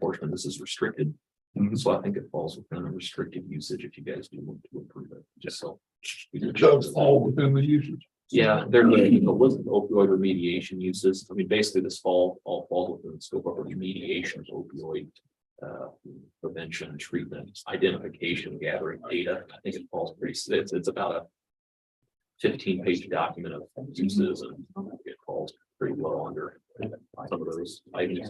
portion of this is restricted. So I think it falls within a restricted usage if you guys do want to approve it, just so. It does fall within the usage. Yeah, there's a list of opioid remediation uses. I mean, basically this all falls within the scope of remediation of opioid. Prevention, treatment, identification, gathering data. I think it falls it's about a 15-page document of uses, and it falls pretty well under some of those items.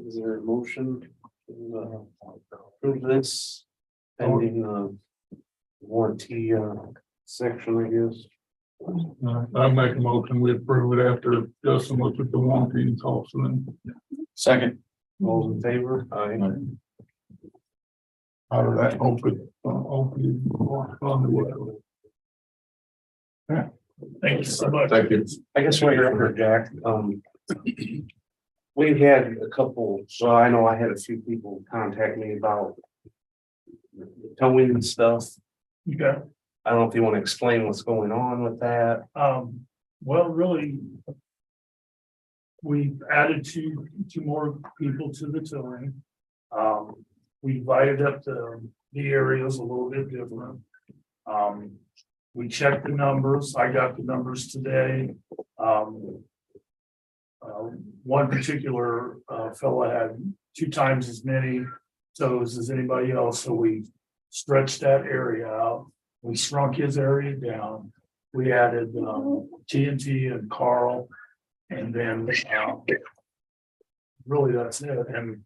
Is there a motion to approve this pending warranty section, I guess? I make a motion, we approve it after Justin looks at the warranty and talks to them. Second. All in favor? Aye. Out of that open, whatever. Thank you so much. Thank you. I guess while you're up here, Jack, we've had a couple, so I know I had a few people contact me about towing and stuff. Okay. I don't know if you want to explain what's going on with that. Well, really, we've added two more people to the towing. We divided up the areas a little bit different. We checked the numbers. I got the numbers today. One particular fella had 2 times as many tows as anybody else, so we stretched that area out. We shrunk his area down. We added TNT and Carl, and then really that's it. And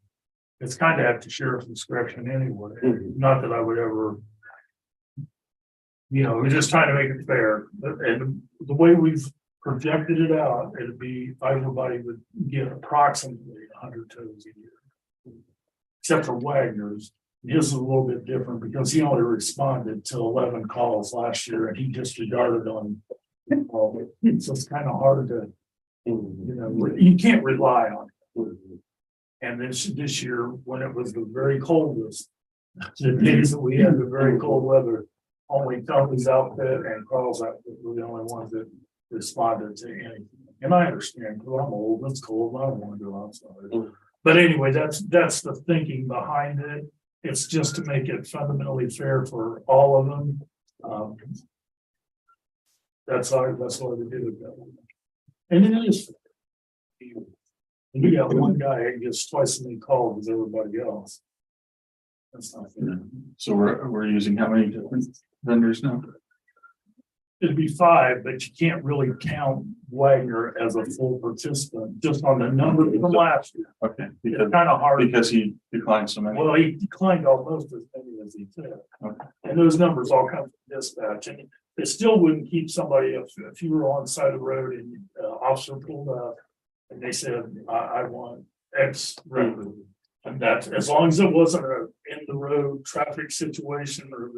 it's kind of at the sheriff's discretion anyway. Not that I would ever, we're just trying to make it fair. And the way we've projected it out, it'd be everybody would get approximately 100 tows a year, except for Wagner's. His is a little bit different because he only responded to 11 calls last year, and he disregarded on. So it's kind of hard to, you can't rely on it. And this year, when it was the very coldest, the days that we had the very cold weather, only Tony's outfit and Carl's outfit were the only ones that responded to anything. And I understand, because I'm old, it's cold, I don't want to go outside. But anyway, that's the thinking behind it. It's just to make it fundamentally fair for all of them. That's why we did it that way. And it is fair. And we got one guy that gets twice as many calls as everybody else. That's not fair. So we're using how many different vendors now? It'd be 5, but you can't really count Wagner as a full participant just on the number from last year. Okay, It's kind of hard. because he declined so many. Well, he declined almost as many as he said. Okay. And those numbers all come from dispatch, and it still wouldn't keep somebody if you were on the side of the road and officer pulled up and they said, I want X revenue. And that's as long as it wasn't a in the road traffic situation or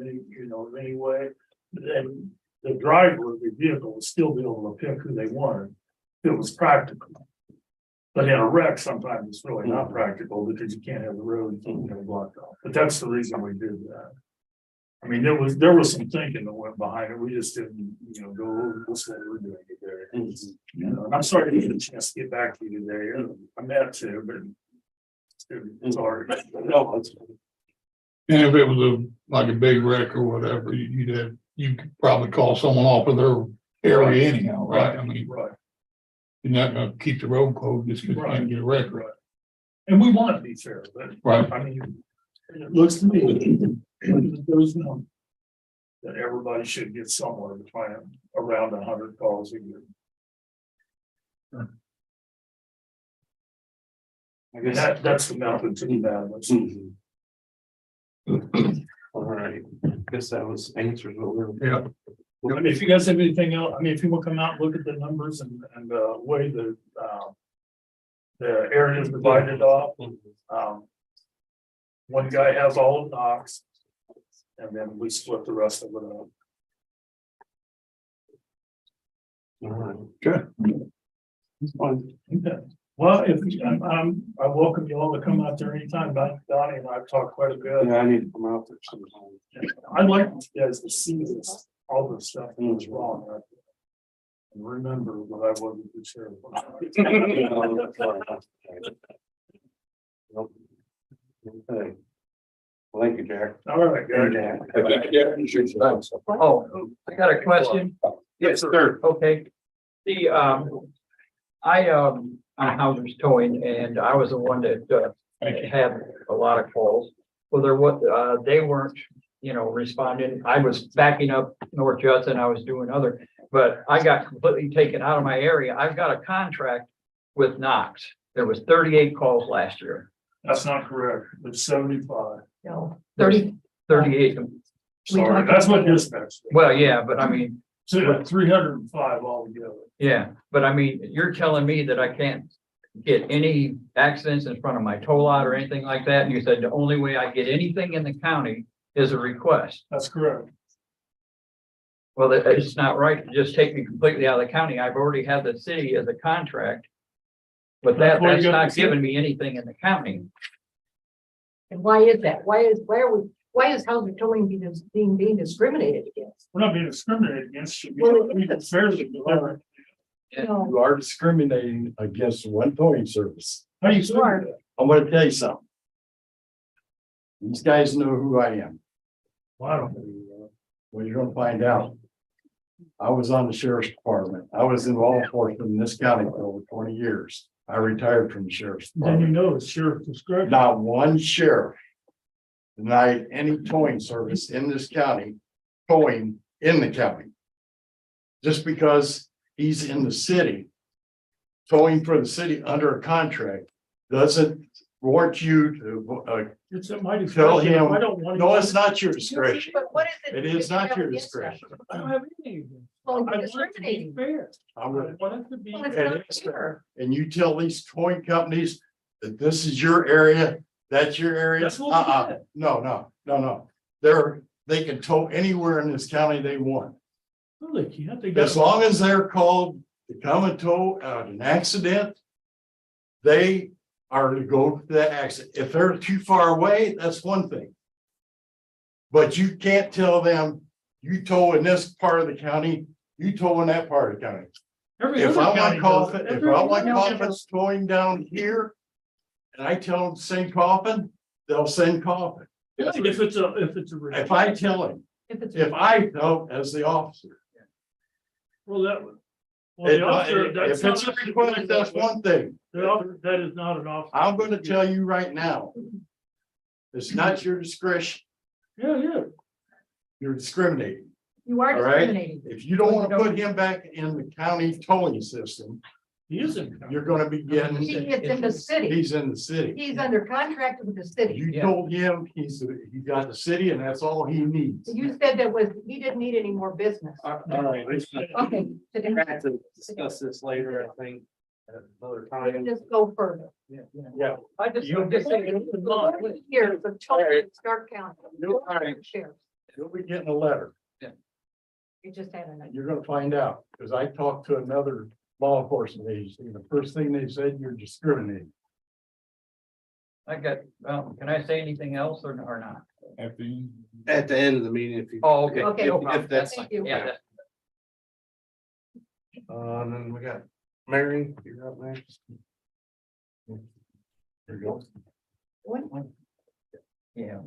any way, then the driver of the vehicle would still be able to pick who they wanted if it was practical. But in a wreck, sometimes it's really not practical because you can't have the road blocked off. But that's the reason we did that. I mean, there was some thinking that went behind it. We just didn't, go over this way we're doing it there. And I'm sorry to get a chance to get back to you today. I meant to, but it's hard. No, it's And if it was like a big wreck or whatever, you could probably call someone off of their area anyhow, right? I mean, Right. you're not gonna keep the road closed just because you can't get a wreck. Right. And we want to be fair, but Right. I mean, it looks to me there's no that everybody should get somewhere between around 100 calls a year. I And guess that's the method to do that. all right. Guess that was answers what we're. Yeah. I mean, if you guys have anything else, I mean, if you will come out and look at the numbers and way the areas divided off. One guy has all of Knox, and then we split the rest of it up. All right. Good. It's fine. Okay. Well, if, I welcome you all to come out there anytime, Donnie and I've talked quite a bit. Yeah, I need to come out there sometime. I'd like you guys to see this, all the stuff that's wrong. Right? And remember what I wasn't the sheriff. Nope. Okay. Well, thank you, Jack. All right, guys. Oh, I got a question. Yes, sir. Okay. I'm Hauser's Towing, and I was the one that, had a lot of calls. Well, they weren't, responding. I was backing up North Judson. I was doing but I got completely taken out of my area. I've got a contract with Knox. There was 38 calls last year. That's not correct. It's 75. No, There's 30, 38. Sorry, that's what dispatch. Well, yeah, but I mean, So 305 altogether. yeah, but I mean, you're telling me that I can't get any accidents in front of my tow lot or anything like that? And you said the only way I get anything in the county is a request. That's correct. Well, it's not right to just take me completely out of the county. I've already had the city as a contract. But That's what you that's got not to say. giving me anything in the county. and why is that? Why is Hauser Towing being discriminated against? We're not being discriminated against. Should be Well, it treated is. fairly. How No, You are discriminating against one towing service. do you You are. say that? I'm gonna tell you something. These guys know who I am. Well, I don't know. Well, you're gonna find out. I was on the sheriff's department. I was in law enforcement in this county for over 20 years. I retired from the sheriff's Then you department. know it's sheriff discretion. Not one sheriff denied any towing service in this county, towing in the county. Just because he's in the city, towing for the city under a contract doesn't warrant you to, It's at my Tell discretion. If him, I don't want. no, it's not your discretion. but what is it? It that is you not have your against that? discretion. I don't have anything. Well, I you're want it to be discriminating. fair. I I'm gonna- want it to be. Well, it's And not it's- fair. And you tell these towing companies that this is your area, that's your area. That's what we did. No. They can tow anywhere in this county they want. No, they can't. They got. As long as they're called to come and tow out an accident, they are to go to the accident. If they're too far away, that's one thing. But you can't tell them, you tow in this part of the county, you tow in that part of the county. Every If other I county want does coffin, it. if Every I other want county coffins towing down here. And I tell them to send coffin, they'll send coffin. does it. If it's a. If I tell him, if I know as the officer. Well, that. Well, the officer, If that's it's a not. request, that's one thing. The officer, that is not an officer. I'm gonna tell you right now. It's not your discretion, Yeah. you're discriminating. You are All right. discriminating. If you don't wanna put him back in the county towing system, He is in. you're gonna be He getting, is in the city. he's in the city. He's under contract with the city. You Yeah. told him he got the city and that's all he needs. You said he didn't need any more business. All right. Okay. We're gonna have to discuss this later, I think, at another time. Just go further. Yeah. I just, You- I'm just saying, Years of towing in Stark County. You'll be getting a letter. You just had an. You're gonna find out, because I talked to another law enforcement agency, and the first thing they said, you're discriminating. can I say anything else or not? At the, At the end of the meeting, if you. Oh, okay. Okay. No problem. If that's, Thank you. Yeah, and then we got Mary, you're up next. There you go. yeah.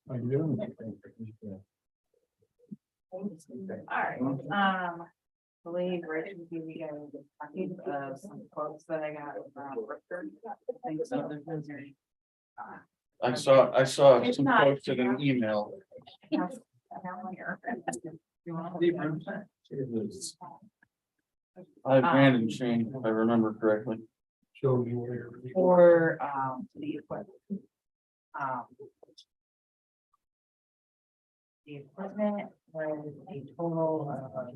how you doing? All right, believe Rachel will give you guys a copy of some quotes that I got from Richter. I think so, there's no there. I saw It's some not- posts in an email. I have one here. You want I ran and changed, if I remember correctly. Show you where. For, the equipment. The equipment was a total of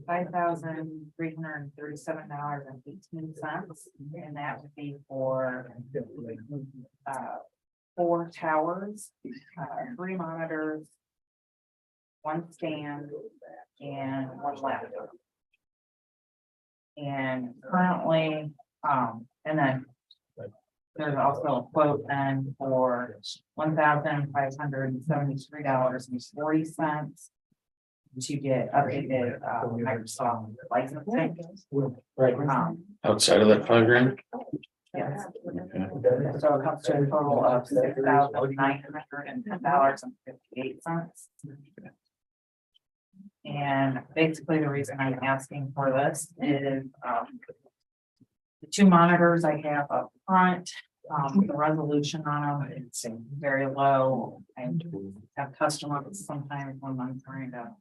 $5,337.18, and that would be for 4 towers, 3 monitors, 1 stand, and 1 laptop. And currently, And then there's also a quote then for $1,573.40 to get updated Microsoft licensing. Outside of that $5,000? Yes. So it comes to a total of $6,910.58. And basically the reason I'm asking for this is, the two monitors I have up front, the resolution on them, it's very low. I have customers sometimes when I'm trying to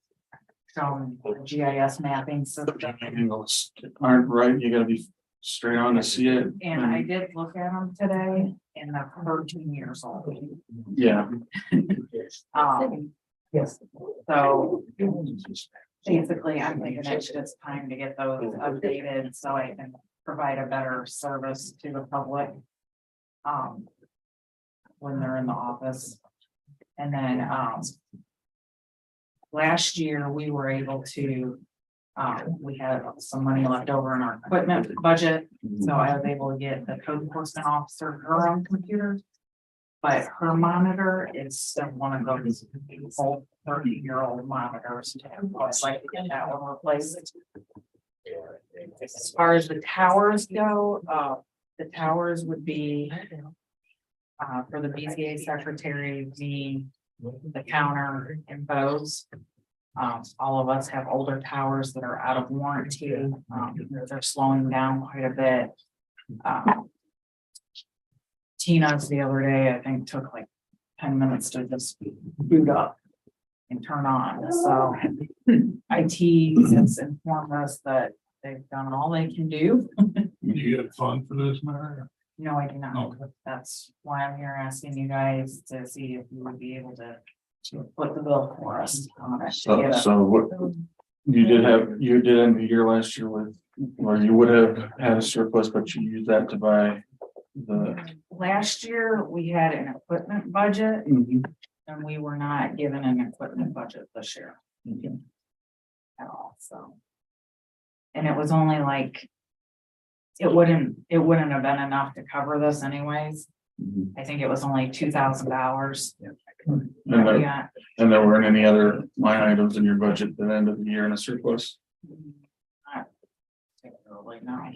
show them GIS mapping system. Angles aren't right, you gotta be straight on to see it. And I did look at them today and they're 13 years old. Yeah. Yes. So basically, I'm thinking it's just time to get those updated so I can provide a better service to the public. When they're in the office. And then, last year we were able to, we had some money left over in our equipment budget. So I was able to get the code enforcement officer her own computer. But her monitor is still one of those old 30-year-old monitors. I'd like to get that one replaced. As far as the towers go, the towers would be for the BCA secretary, the counter and Bose. All of us have older towers that are out of warranty. They're slowing down quite a bit. Tina's the other day, I think, took like 10 minutes to just boot up and turn on. So IT has informed us that they've done all they can do. You had fun for this, Mary? No, I do not. Okay. That's why I'm here asking you guys to see if you would be able to put the bill for us on it. So what, you did end the year last year with, or you would have had a surplus, but you used that to buy the. Last year, we had an equipment budget and we were not given an equipment budget this year. At all, so. And it was only like. It wouldn't have been enough to cover this anyways. I think it was only $2,000. And there weren't any other line items in your budget at the end of the year in a surplus? Like, no.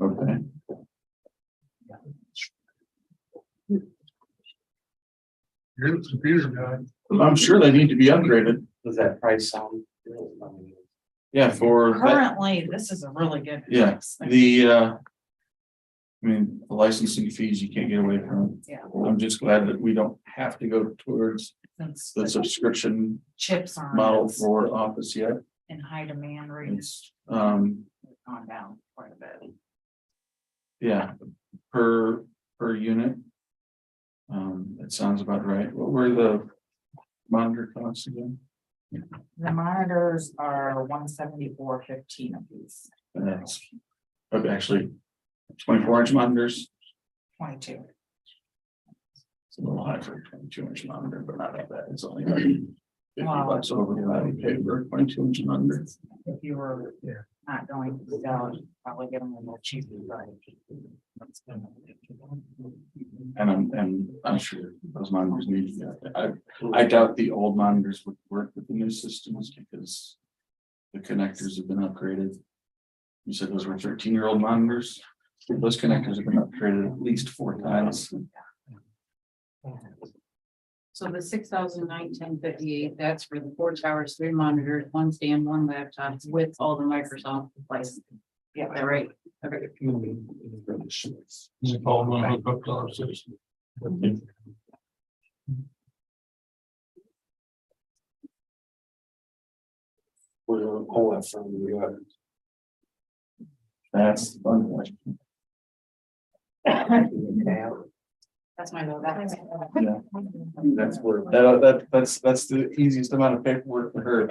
Okay. You're the computer guy. I'm sure they need to be upgraded. Does that price sound? Yeah, for that, Currently, this is a really good. yeah, price. the the licensing fees you can't get away from. Yeah. I'm just glad that we don't have to go towards Since the the subscription chips are model for Office yet. in high demand rates, It's, gone down quite a bit. yeah, per unit. It sounds about right. What were the monitor costs again? The monitors are $174.15 a piece, And that's, okay, actually, 24-inch monitors. 22. It's a little high for a 22-inch monitor, but not that bad. It's only like $50 over what I paid for a 22-inch monitor. If you were not going to sell, you'd probably get them a little cheaper, right? And I'm sure those monitors need, I doubt the old monitors would work with the new systems because the connectors have been upgraded. You said those were 13-year-old monitors. Those connectors have been upgraded at least 4 times. So the $6,910.58, that's for the 4 towers, 3 monitors, 1 stand, 1 laptop with all the Microsoft license. Yeah, that right. Okay. It's all gonna hook up to our system. We're gonna pull that from you. That's the fun question. That's my vote. That's Yeah. That's where, that's the easiest amount of paperwork for her.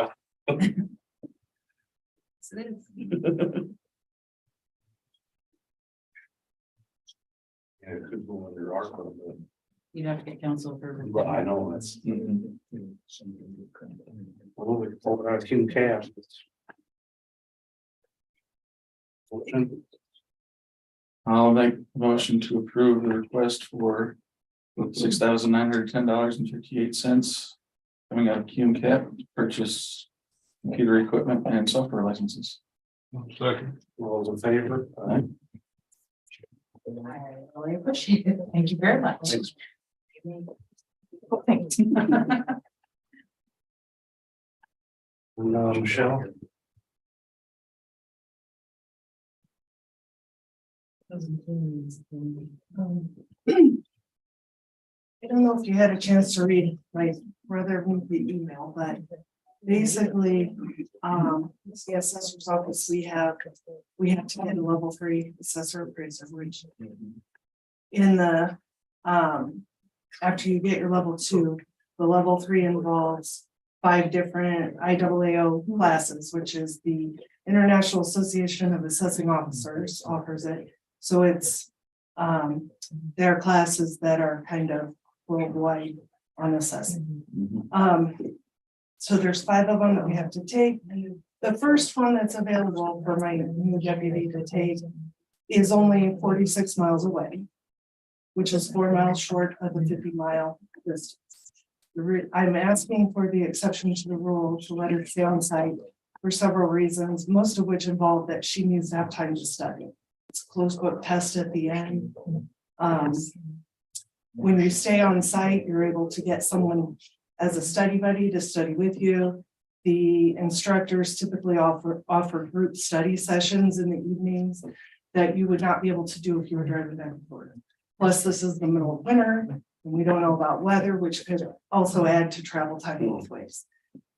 Yeah, it could go under our. You'd have to get council approval. Well, I know that's. Mhm. Well, we pulled out King Cash. I'll make a motion to approve the request for $6,910.58 coming out of QMCAP to purchase computer equipment and software licenses. Second. All those in favor? Aye. I really appreciate it. Thank you very much. Thanks. Oh, thanks. Michelle? I don't know if you had a chance to read my brother moved the email, but basically, the assessor's office, we have to get a level 3 assessor appraiser, which in the, after you get your level 2, the level 3 involves 5 different IAAO classes, which is the International Association of Assessing Officers offers it. So it's, there are classes that are kind of worldwide on assessing. So there's 5 of them that we have to take. The first one that's available for my new deputy to take is only 46 miles away, which is 4 miles short of the 50-mile distance. I'm asking for the exception to the rule to let her stay on site for several reasons, most of which involve that she needs to have time to study. It's a closed book test at the end. When you stay on site, you're able to get someone as a study buddy to study with you. The instructors typically offer group study sessions in the evenings that you would not be able to do if you were driving back and forth. Plus, this is the middle of winter, and we don't know about weather, which could also add to travel time both ways.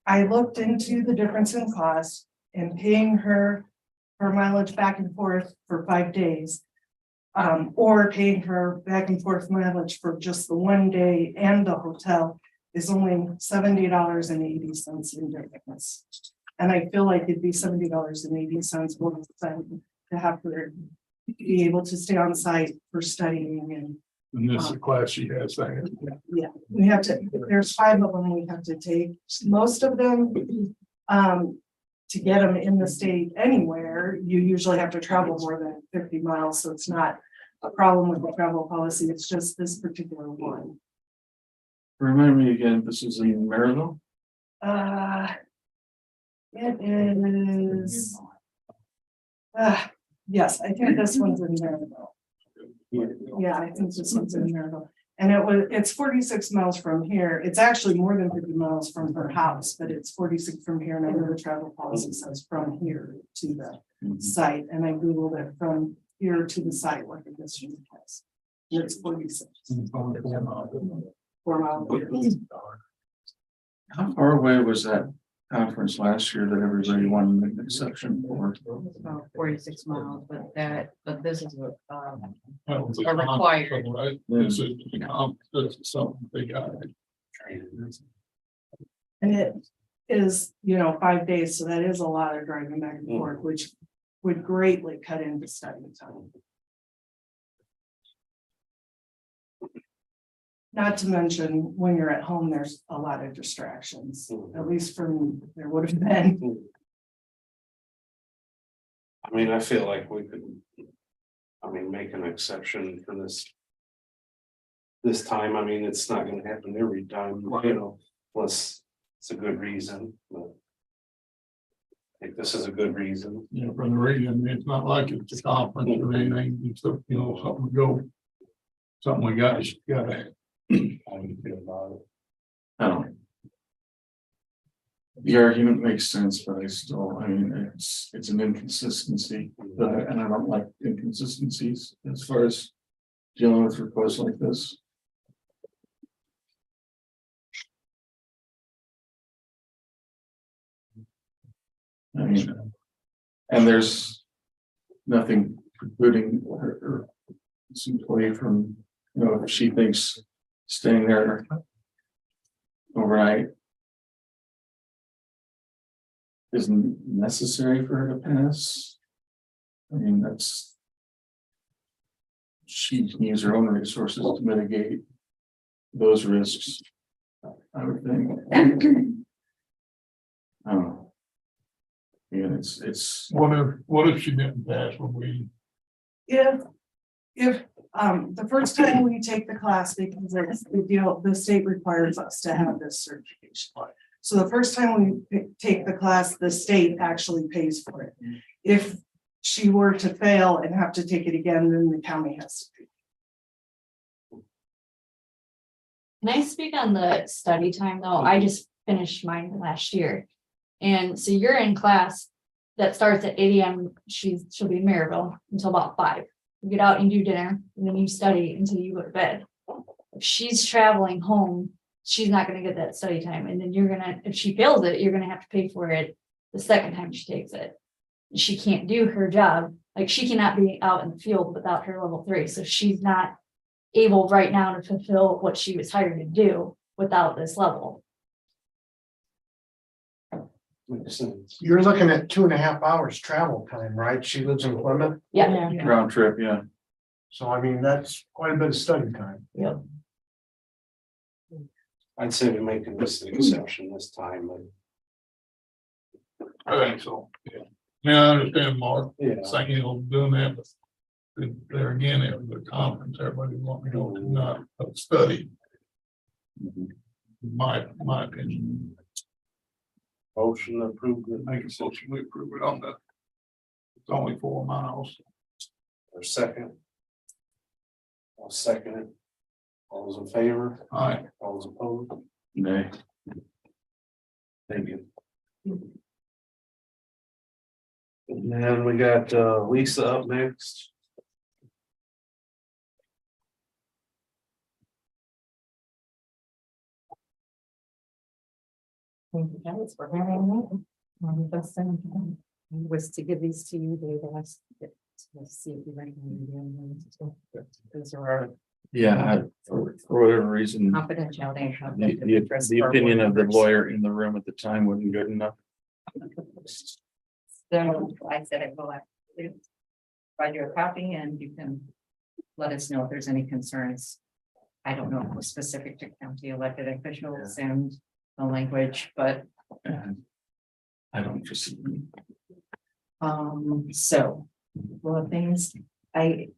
I looked into the difference in cost and paying her mileage back and forth for 5 days. Or paying her back and forth mileage for just the 1 day and the hotel is only $70.80 in difference. And I feel like it'd be $70.80 more to have her be able to stay on site for studying And this is a class she has that. yeah, we have to, there's 5 of them we have to take. Most of them, to get them in the state anywhere, you usually have to travel more than 50 miles, so it's not a problem with the travel policy, it's just this particular one. Remind me again, this is in Maryville? It is. Yes, I think this one's in Maryville. Yeah, I think this one's in Maryville. And it's 46 miles from here. It's actually more than 50 miles from her house, but it's 46 from here. And I know the travel policy says from here to the site. And I Googled it from here to the site, what the distance is. And it's 46. 4 miles. How far away was that conference last year that everybody wanted an exception for? It's about 46 miles, but this is what, That was Are required. Right? This is something they got. And it is, 5 days, so that is a lot of driving back and forth, which would greatly cut into study time. Not to mention, when you're at home, there's a lot of distractions, at least for me, there would have been. I mean, I feel like we could, make an exception for this time. I mean, it's not gonna happen every time, plus it's a good reason, but I think this is a good reason. For the reason, it's not like it's a conference or anything, it's something to go. Something we gotta. How do you feel about it? Oh. The argument makes sense, but it's an inconsistency, and I don't like inconsistencies as far as dealing with requests like this. And there's nothing precluding her this employee from, if she thinks staying there overnight isn't necessary for her to pass. She can use her own resources to mitigate those risks, I would think. It's What if she didn't pass, would we? If if, the first time we take the class, because it's the deal, the state requires us to have this certification. So the first time we take the class, the state actually pays for it. If she were to fail and have to take it again, then the county has to pay. Can I speak on the study time though? I just finished mine last year. And so you're in class that starts at 8 AM. She'll be in Maryville until about 5. You get out and do dinner and then you study until you go to bed. If she's traveling home, she's not gonna get that study time. And then if she fails it, you're gonna have to pay for it the second time she takes it. She can't do her job. Like she cannot be out in the field without her level 3. So she's not able right now to fulfill what she was hired to do without this level. Makes sense. You're looking at 2.5 hours travel time, right? She lives in Plymouth, Yeah. Round trip, yeah. so I mean, that's quite a bit of study time. I'd say we make this an exception this time, but I think so, yeah. Now, I understand Mark yeah. saying, you know, doing that, but there again, it was a conference, everybody wanted to go to not study. My opinion, Motion approved. make a motion, we approve it on the. It's only 4 miles. Or second. I'll second it. All those in favor, All right, all those opposed, Nay. thank you. And then we got Lisa up next. Thank you guys for having me. Was to give these to you, Dave, asked to see if you recommend them. Those are our Yeah, for whatever reason, confidentiality. the opinion of the lawyer in the room at the time wasn't good enough. So I said I will provide you a copy and you can let us know if there's any concerns. I don't know if it was specific to county elected officials and the language, but And I don't foresee. so well, things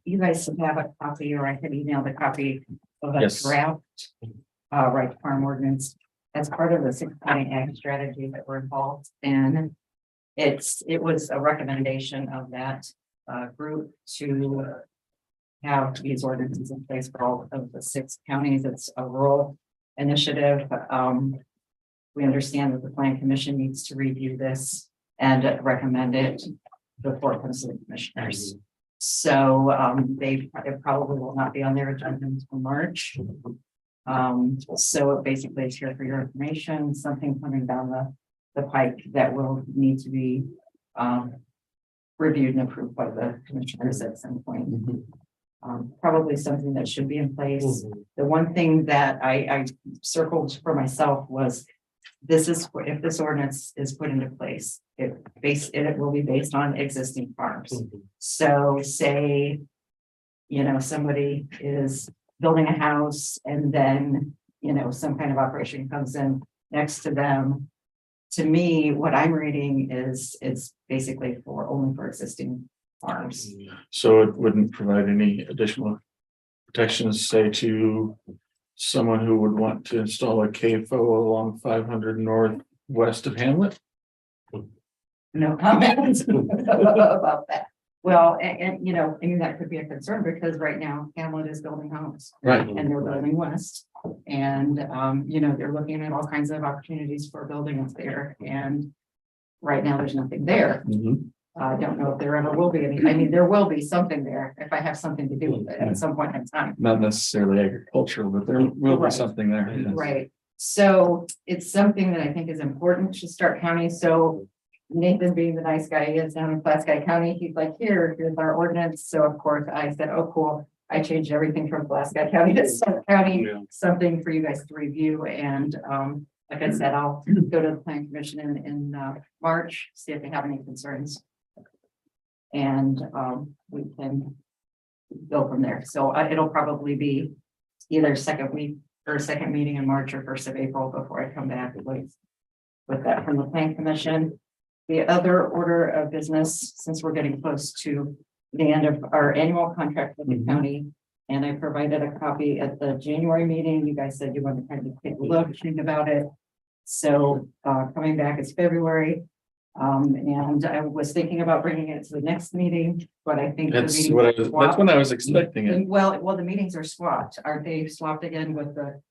you guys have a copy, or I could email the copy of a Yes. draft right to farm ordinance as part of the 6-point ag strategy that we're involved in. It was a recommendation of that group to have these ordinances in place for all of the 6 counties. It's a rural initiative. We understand that the Plan Commission needs to review this and recommend it before it comes to the commissioners. So it probably will not be on their agenda until March. So it basically is here for your information, something coming down the pike that will need to be reviewed and approved by the commissioners at some point. Probably something that should be in place. The one thing that I circled for myself was if this ordinance is put into place, it will be based on existing farms. So say, somebody is building a house and then, some kind of operation comes in next to them. To me, what I'm reading is it's basically only for existing farms. So it wouldn't provide any additional protections, say to someone who would want to install a CAFO along 500 northwest of Hamlet? No comments about that. Well, and that could be a concern because right now Hamlet is building homes Right. and they're building west. And, they're looking at all kinds of opportunities for building up there. And right now there's nothing there. I don't know if there ever will be any. I mean, there will be something there if I have something to do with it at some point in time. Not necessarily agricultural, but there will be Right. something there. yes. Right, so it's something that I think is important to Stark County, so Nathan being the nice guy he is down in Pulaski County, he's like, here's our ordinance, so of course I said, oh, cool. I changed everything from Pulaski County to Stark County, Yeah. something for you guys to review, and like I said, I'll go to the Plan Commission in March, see if they have any concerns. And we can go from there, so it'll probably be either second week or second meeting in March or 1st of April before I come back with that from the Plan Commission. The other order of business, since we're getting close to the end of our annual contract with the county. And I provided a copy at the January meeting. You guys said you wanted to kind of take a look, think about it. So, coming back is February. And I was thinking about bringing it to the next meeting, but I think. the That's meeting what I was was, swapped. that's when I was expecting it. Well, the meetings are swapped. Are they swapped again with the,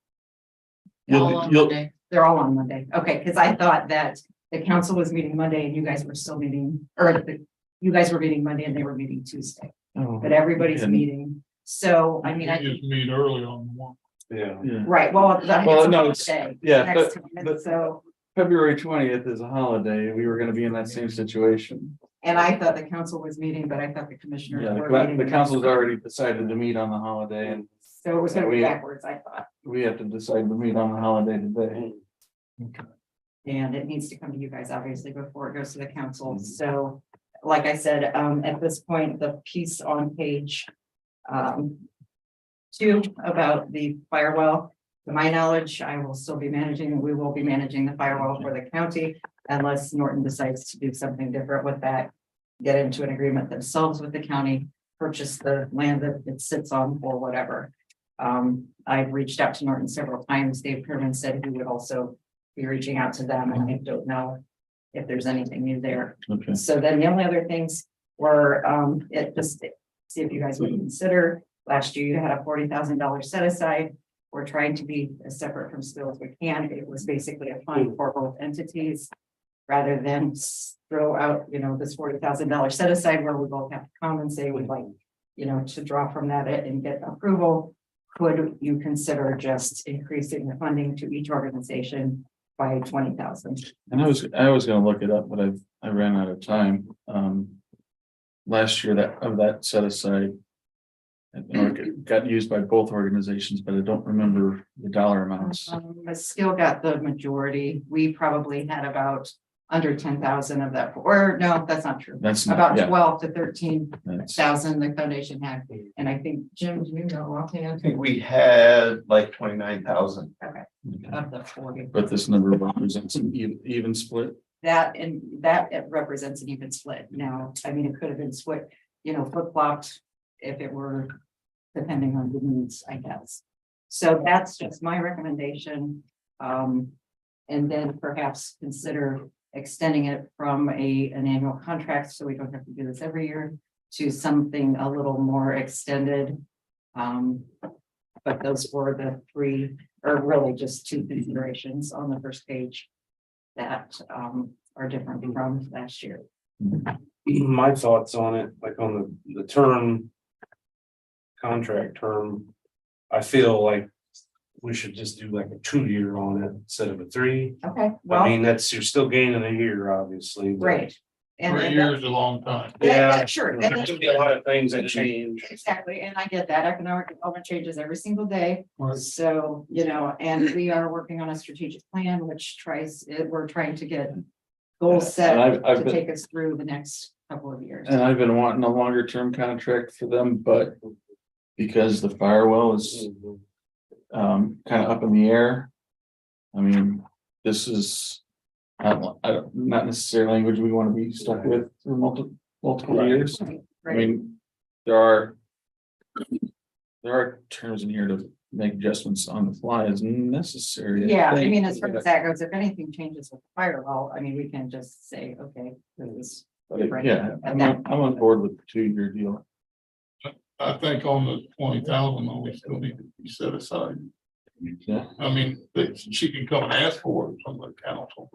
All on Monday. they're all on Monday? Okay, because I thought that the council was meeting Monday and you guys were still meeting, you guys were meeting Monday and they were meeting Tuesday, Oh, but everybody's And- meeting. So, I mean, I We just meet early on the one. Yeah. yeah. right, well, Well, no, it's- yeah, Next but- time, but- so, February 20th is a holiday. We were gonna be in that same situation. and I thought the council was meeting, but I thought the commissioners Yeah, were the meeting. council's already decided to meet on the holiday and So it was gonna be we- backwards, I thought, we have to decide to meet on the holiday today. and it needs to come to you guys, obviously, before it goes to the council, Mm-hmm. so. Like I said, at this point, the piece on page, 2 about the firewall. To my knowledge, I will still be managing, we will be managing the firewall for the county unless Norton decides to do something different with that. Get into an agreement themselves with the county, purchase the land that it sits on or whatever. I've reached out to Norton several times. Dave Kerman said he would also be reaching out to them, and I don't know if there's anything new there. Okay. So then the only other things were, see if you guys would consider, last year you had a $40,000 set aside. We're trying to be as separate from Spill as we can. It was basically a fund for both entities. Rather than throw out, this $40,000 set aside where we both have to come and say we'd like, to draw from that and get approval. Could you consider just increasing the funding to each organization by 20,000? And I was gonna look it up, but I ran out of time. Last year that set aside. It got used by both organizations, but I don't remember the dollar amounts. The skill got the majority. We probably had about under 10,000 of that, or no, that's not true. That's not, About yeah, 12 to 13,000 that's, the foundation had, and I think, Jim, do you know offhand? I think we had like 29,000. Of the 40. but this number represents an even split. That and that it represents an even split. Now, I mean, it could have been split, flip flopped if it were depending on the needs, I guess. So that's just my recommendation. And then perhaps consider extending it from an annual contract, so we don't have to do this every year, to something a little more extended. But those were the 3, or really just 2 considerations on the first page that are different from last year. My thoughts on it, like on the term. Contract term, I feel like we should just do like a 2-year on it instead of a 3. Okay, I well, mean, you're still gaining a year, obviously. but- great. And 3 years is a long time. Yeah. Sure. And There's gonna be a lot of things that change. exactly, and I get that economic development changes every single day. Right. So, and we are working on a strategic plan, which we're trying to get goals set And I've to been, take us through the next couple of years. and I've been wanting a longer term contract for them, but because the firewall is kind of up in the air. I mean, this is not necessarily language we want to be stuck with for multiple years. I Right. mean, there are terms in here to make adjustments on the fly as necessary. Yeah, I think. mean, as far as that goes, if anything changes with the firewall, I mean, we can just say, okay, this is different. Yeah, And that- I'm on board with the 2-year deal. I think on the 20,000, though, we still need to be set aside. Yeah. I mean, she can come and ask for it from the council.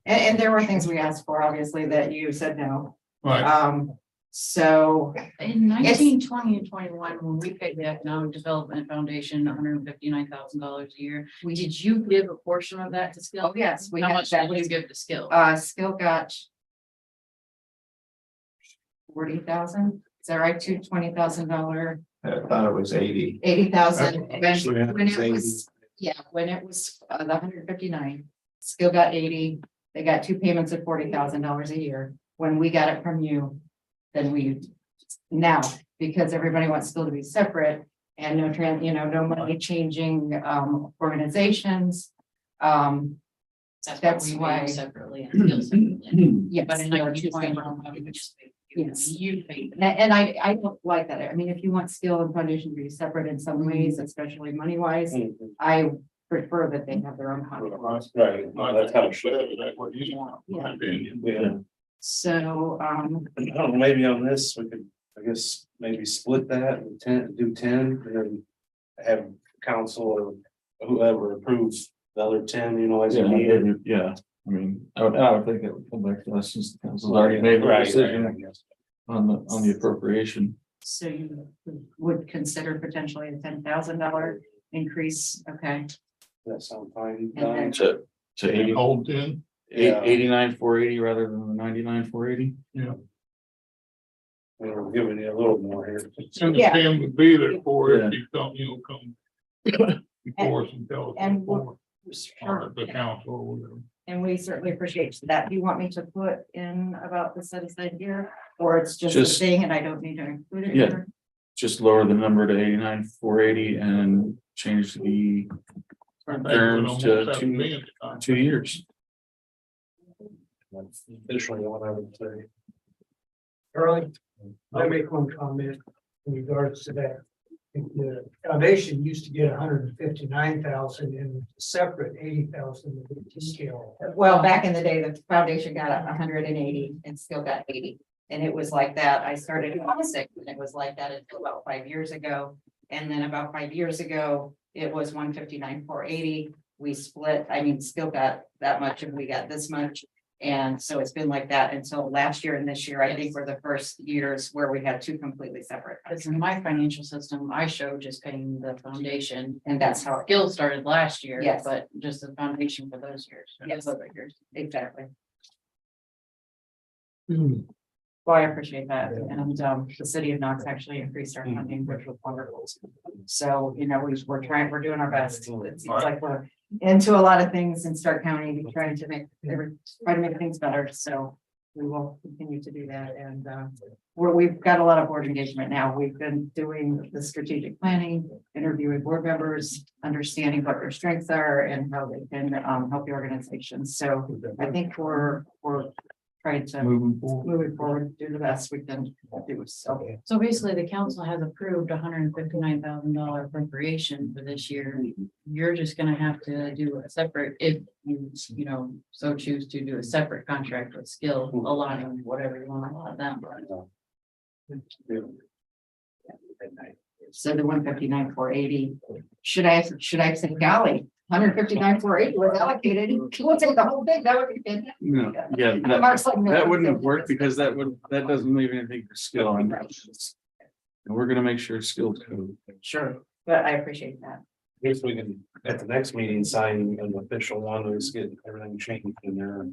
And there were things we asked for, obviously, that you said no. Right, So In 19, 20, and 21, when we paid the Economic Development Foundation $159,000 a year, did you give a portion of that to Skill? Oh, yes, we How had much that did you was, give to Skill? Skill got 40,000, is that right? $20,000, I thought it was 80. 80,000. Actually, it When was it was, when it was the 159, Skill got 80, they got 2 payments of $40,000 a year. When we got it from you, then now, because everybody wants Skill to be separate and no money changing, organizations. That's That's why we why- pay separately and Skill separately. Yes. But in they are 19, two 20, separate. we just paid you. Yes. You think. And I don't like that. I mean, if you want skill and foundation to be separate in some ways, especially money wise, I prefer that they have their own contract. Right, no, that's how it should. That's what you want, in my Yeah. opinion. Yeah, So, I don't know, maybe on this, we could, I guess, maybe split that and do 10, and then have council or whoever approves the other 10, you know, as you need it. Yeah, I mean, I would think that would come back to us since the council's already made the Right, decision I guess. on the appropriation. so you would consider potentially a $10,000 increase, okay? That sound fine. And then- To 80, Hold 10, 89,480 rather than the 99,480. We're giving you a little more here. and the Yeah. 10 would be there for Yeah. if you come, come. Before us and tell us. And before, Sure. or the council or whatever. And we certainly appreciate that. Do you want me to put in about the set aside here, or it's just a Just- thing and I don't need to include it Yeah. here? Just lower the number to 89,480 and change the I think it would terms almost to have to be in the contract. 2 years. Additionally, what I would say. Early, I make one comment in regards to that. The foundation used to get 159,000 and separate 80,000 to scale. Well, back in the day, the foundation got 180 and still got 80. And it was like that. I started in '06 and it was like that until about 5 years ago. And then about 5 years ago, it was 159,480. We split, I mean, still got that much and we got this much. And so it's been like that until last year and this year, I think were the first years where we had two completely separate. Because in my financial system, I show just paying the foundation. And that's how, Skill started last year. Yes. But just the foundation for those years. Yes. Those other years. exactly. Hmm. Well, I appreciate that. And the city of Knox actually increased our funding, which was wonderful. So, you know, we're trying, we're doing our best. It seems like we're into a lot of things in Stark County, trying to try to make things better. So we will continue to do that. And we've got a lot of board engagement now. We've been doing the strategic planning, interviewing board members, understanding what their strengths are and how they can help the organization. So I think we're trying to Moving forward. moving forward, do the best we can do. So, So basically, the council has approved $159,000 appropriation for this year. You're just gonna have to do a separate, if you know, so choose to do a separate contract with Skill, allotting whatever you want to allot them. so the 159,480, should I say, golly, 159,480 was allocated, we'll take the whole thing, that would be fantastic. No, yeah, that, Mark's like, no. that wouldn't work because that doesn't leave anything for skill. And we're gonna make sure skills code. Sure, but I appreciate that. Guess we can, at the next meeting, sign an official one, let's get everything changed in there.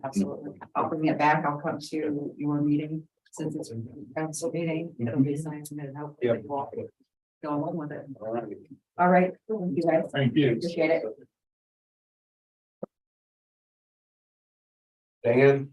Absolutely. I'll bring it back. I'll come to your meeting since it's a council meeting. It'll be signed and hopefully Yep. we'll go along with it. All right. All right. Thank you guys. Thank you. Appreciate it. Dan?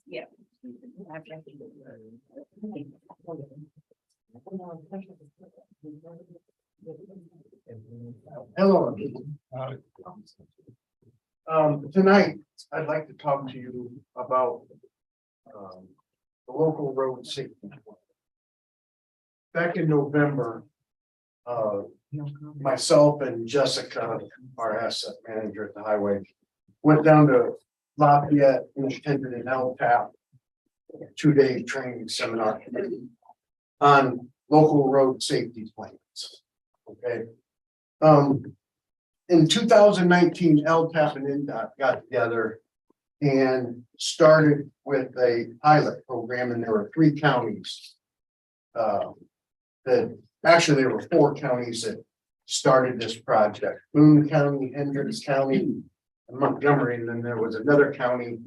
Yeah. Hello. Uh, Tonight, I'd like to talk to you about the local road safety. Back in November, myself and Jessica, our asset manager at the highway, went down to Lafayette and attended an LTAP 2-day training seminar on local road safety plans. Okay, In 2019, LTAP and NDOT got together and started with a pilot program, and there were 3 counties. That actually, there were 4 counties that started this project: Boone County, Hendricks County, and Montgomery, and then there was another county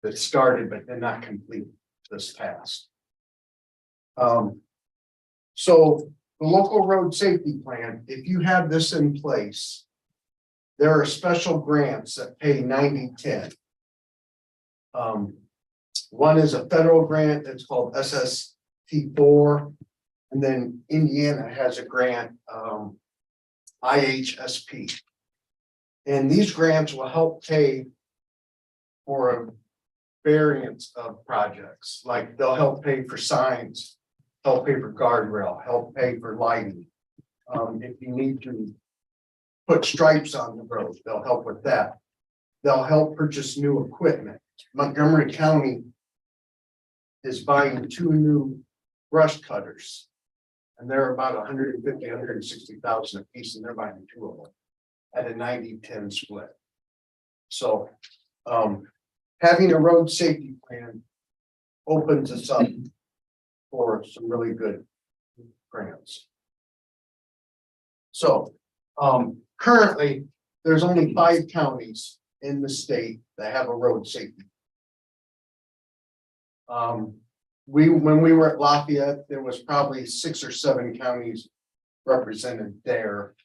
that started but did not complete this task. So the local road safety plan, if you have this in place, there are special grants that pay 90-10. One is a federal grant that's called SST4, and then Indiana has a grant, IHSP. And these grants will help pay for a variance of projects, like they'll help pay for signs, help pay for guardrail, help pay for lighting. If you need to put stripes on the road, they'll help with that. They'll help purchase new equipment. Montgomery County is buying 2 new brush cutters. And they're about 150, 160,000 a piece, and they're buying 2 of them at a 90-10 split. So having a road safety plan opens us up for some really good grants. So currently, there's only 5 counties in the state that have a road safety. When we were at Lafayette, there was probably 6 or 7 counties represented there,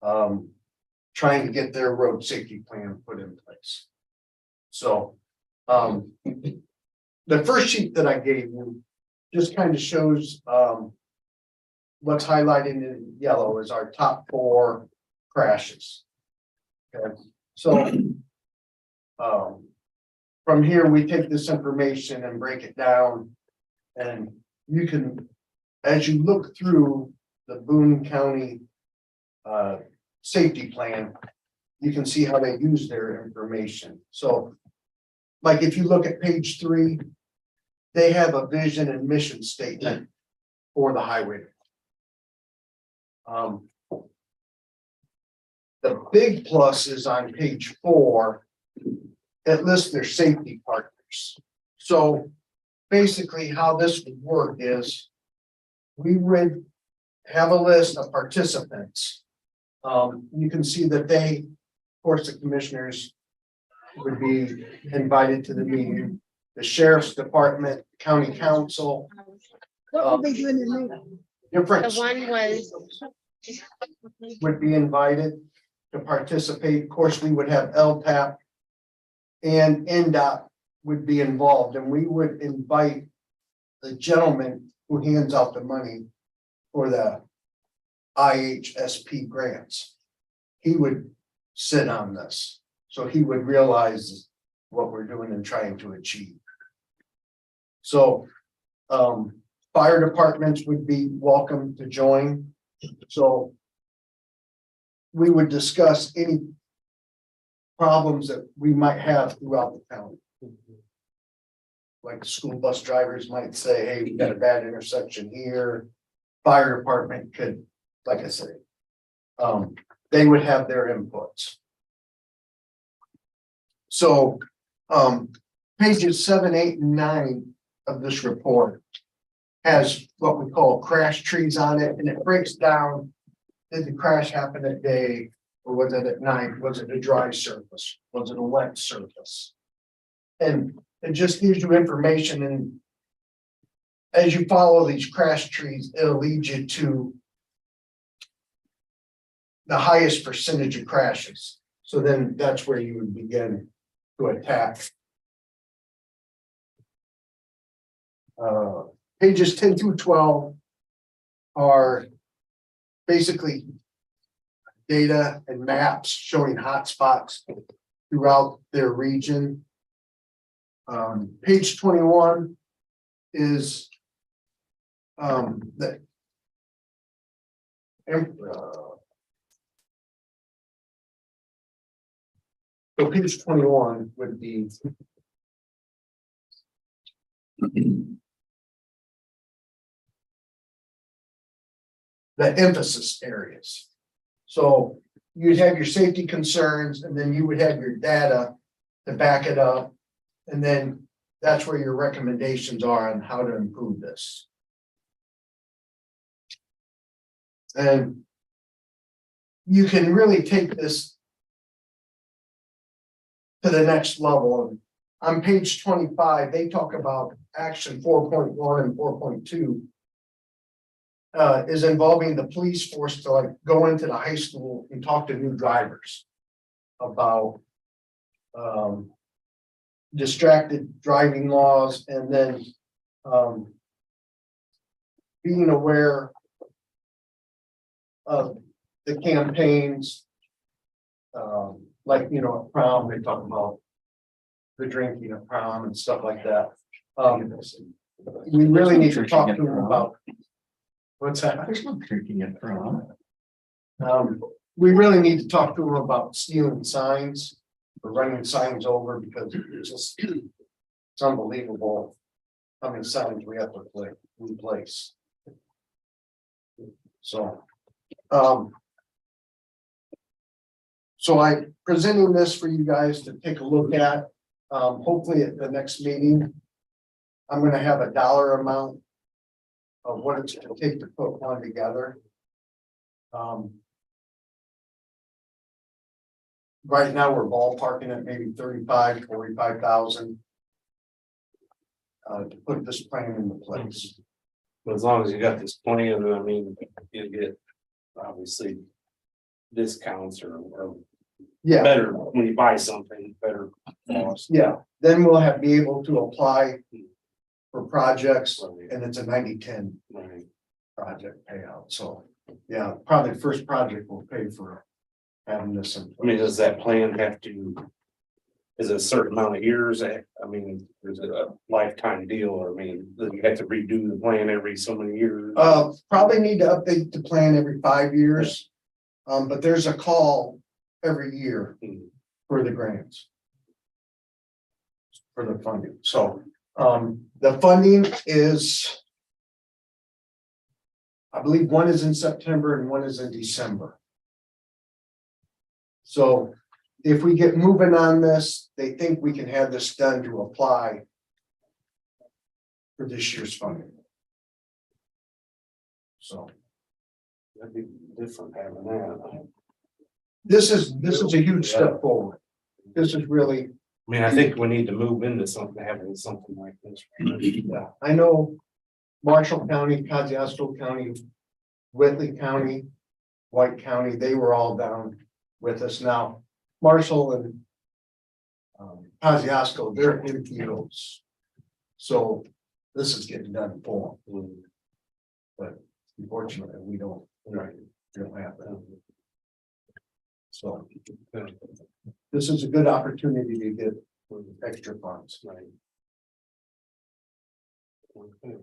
trying to get their road safety plan put in place. So the first sheet that I gave you just kind of shows what's highlighted in yellow is our top 4 crashes. Okay, so from here, we take this information and break it down, and you can, as you look through the Boone County safety plan, you can see how they use their information. So, like if you look at page 3, they have a vision and mission statement for the highway. The big plus is on page 4. It lists their safety partners. So basically how this would work is we would have a list of participants. You can see that they, of course, the commissioners would be invited to the meeting, the sheriff's department, county council. What were they doing in there? Different The one was. would be invited to participate. Of course, we would have LTAP and NDOT would be involved, and we would invite the gentleman who hands out the money for the IHSP grants. He would sit on this, so he would realize what we're doing and trying to achieve. So fire departments would be welcome to join. So we would discuss any problems that we might have throughout the county. Like school bus drivers might say, hey, we got a bad intersection here. Fire department could, like I said, they would have their inputs. So pages 7, 8, and 9 of this report has what we call crash trees on it, and it breaks down, did the crash happen at day, or was it at night? Was it a dry surface? Was it a wet surface? And it just gives you information, and as you follow these crash trees, it'll lead you to the highest percentage of crashes. So then that's where you would begin to attack. Pages 10 through 12 are basically data and maps showing hotspots throughout their region. Page 21 is the so page 21 would be the emphasis areas. So you'd have your safety concerns and then you would have your data to back it up. And then that's where your recommendations are on how to improve this. And you can really take this to the next level. On page 25, they talk about action 4.1 and 4.2. Is involving the police force to like go into the high school and talk to new drivers about distracted driving laws, and then being aware of the campaigns. Like, you know, at prom, they talk about the drinking at prom and stuff like that. We really need to talk to them about. What's that? There's no drinking at prom. We really need to talk to them about stealing signs or running signs over, because it's just, it's unbelievable how many signs we have to replace. So, so I'm presenting this for you guys to take a look at. Hopefully at the next meeting, I'm gonna have a dollar amount of what it's gonna take to put one together. Right now, we're ballparking at maybe 45,000 to put this plan into place. But as long as you got this plan, I mean, you get obviously discounts or Yeah, better when you buy something, better cost. yeah, then we'll be able to apply for projects, and it's a 90-10 Right. project payout, so, yeah, probably the first project will pay for having this in. I mean, does that plan have to? Is it a certain amount of years? I mean, is it a lifetime deal? Or I mean, do you have to redo the plan every so many years? Probably need to update the plan every 5 years. But there's a call every year for the grants. For the funding, so, the funding is. I believe one is in September and one is in December. So if we get moving on this, they think we can have this done to apply for this year's funding. So That'd be different having that. this is a huge step forward. This is really, I mean, I think we need to move into something, having something like this. yeah, I know Marshall County, Kosciuszko County, Whitley County, White County, they were all down with us now. Marshall and Kosciuszko, they're NPOs. So this is getting done for them. But unfortunately, we don't have that. So this is a good opportunity to get extra funds. Right. Okay.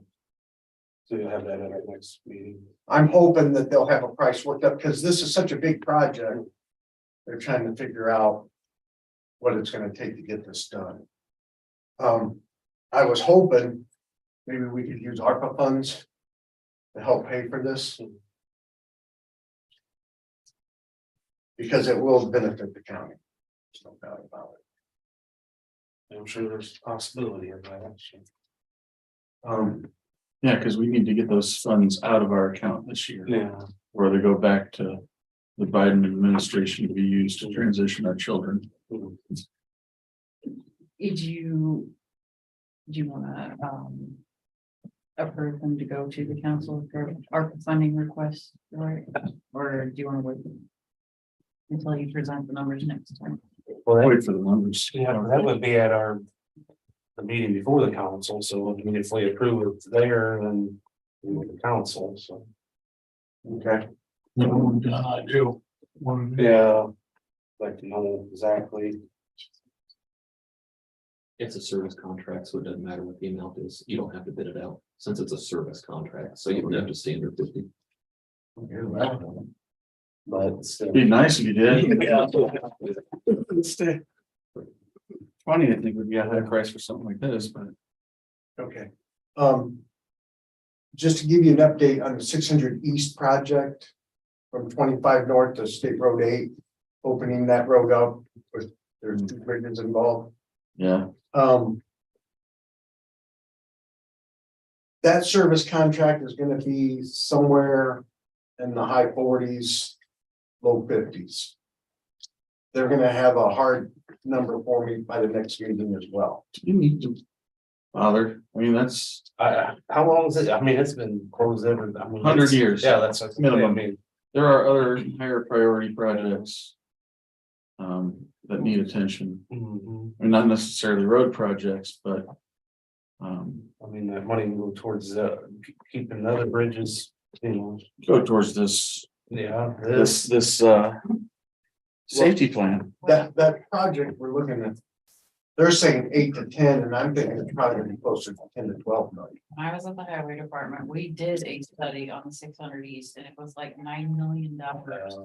So you'll have that at our next meeting. I'm hoping that they'll have a price worked up, because this is such a big project. They're trying to figure out what it's gonna take to get this done. I was hoping maybe we could use ARPA funds to help pay for this. Because it will benefit the county. There's no doubt about it. I'm sure there's a possibility of that. Yeah, because we need to get those funds out of our account this year. Yeah. Or they go back to the Biden administration to be used to transition our children. Did you wanna, approve them to go to the council for ARPA funding requests, right? Or do you wanna wait until you present the numbers next time? Well, Wait for the numbers. yeah, that would be at the meeting before the council, so I mean, if we approve it there, then we with the council, so. Okay. I do. Yeah. Like to know exactly. It's a service contract, so it doesn't matter what the amount is. You don't have to bid it out since it's a service contract, so you don't have to stay under 50. But still. Be nice if you did. Funny, I think we'd be at a high price for something like this, but. Okay. Just to give you an update on the 600 East project. from 25 north to State Road 8, opening that road up with, there's 2 bridges involved. Yeah, That service contract is gonna be somewhere in the high 40s, low 50s. They're gonna have a hard number for me by the next meeting as well. you need to bother, I mean, that's How long is it? I mean, it's been closed ever. I mean, 100 it's- years. Yeah, that's what I Minimum. mean. there are other higher priority projects. That need attention, Mhm. I mean, not necessarily road projects, but. I mean, that money can go towards keeping other bridges, you know, Go towards this, yeah. this safety plan. That project we're looking at, they're saying 8 to 10, and I'm thinking it's probably gonna be closer to 10 to 12 million. When I was at the highway department, we did a study on the 600 East and it was like $9 million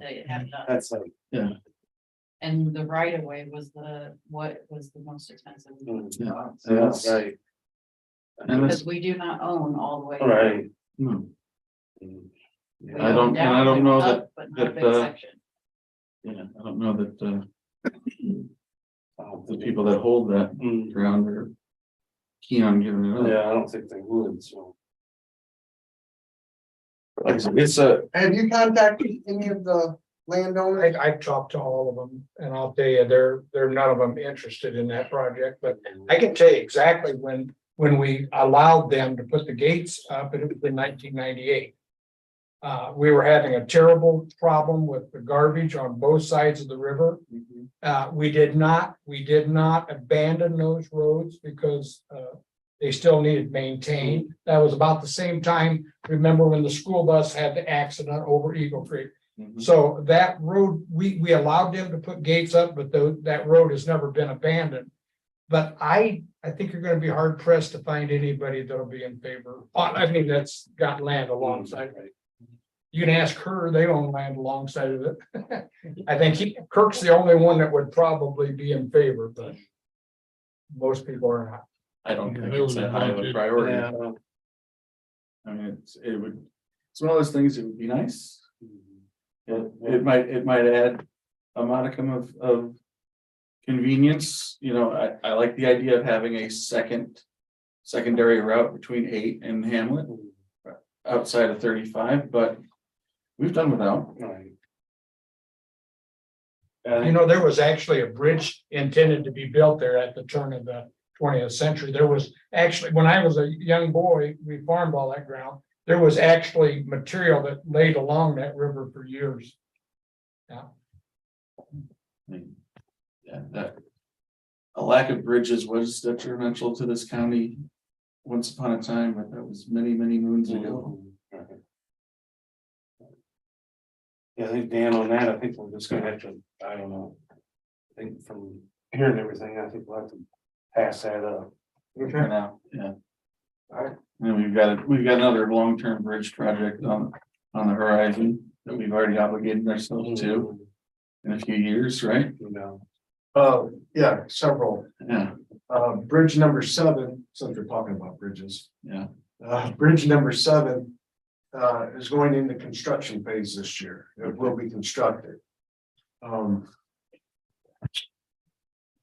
they had done. That's like. And the right of way was what was the most expensive. Yeah, and that's, Right, and Because it's, we do not own all the way. right. no, We I own don't- and I down don't and know up, But not a big that, section. yeah, I don't know that, the people that hold that Mm, ground are keen on giving it up. Yeah, I don't think they would, so. Like, it's a, Have you contacted any of the landowners? I've talked to all of them, and I'll tell you, they're none of them interested in that project, but I can tell you exactly when we allowed them to put the gates up, and it was in 1998. We were having a terrible problem with the garbage on both sides of the river. We did not abandon those roads because, they still needed maintained. That was about the same time, remember when the school bus had the accident over Eagle Creek. So that road, we allowed them to put gates up, but that road has never been abandoned. But I think you're gonna be hard pressed to find anybody that'll be in favor. I mean, that's got land alongside. You can ask her, they own land alongside of it. I think Kirk's the only one that would probably be in favor, but most people are not. I don't Yeah, think there it's was a that high of bunch a of- priority. Yeah. I mean, it's one of those things that would be nice. It might add a modicum of convenience, you know, I like the idea of having a secondary route between 8 and Hamlet. Outside of 35, but we've done without. Right. You know, there was actually a bridge intended to be built there at the turn of the 20th century. There was actually, when I was a young boy, we farmed all that ground. There was actually material that laid along that river for years. Yeah. Yeah, that. A lack of bridges was detrimental to this county once upon a time, but that was many, many moons ago. Yeah, I think Dan on that, I think we're just gonna have to, I don't know. I think from hearing everything, I think we'll have to pass that up. For now, yeah. And we've got another long-term bridge project on the horizon that we've already obligated ourselves to in a few years, right? You know. Yeah, several. Yeah, Bridge number 7, since we're talking about bridges, yeah. bridge number 7. Is going into construction phase this year. It will be constructed.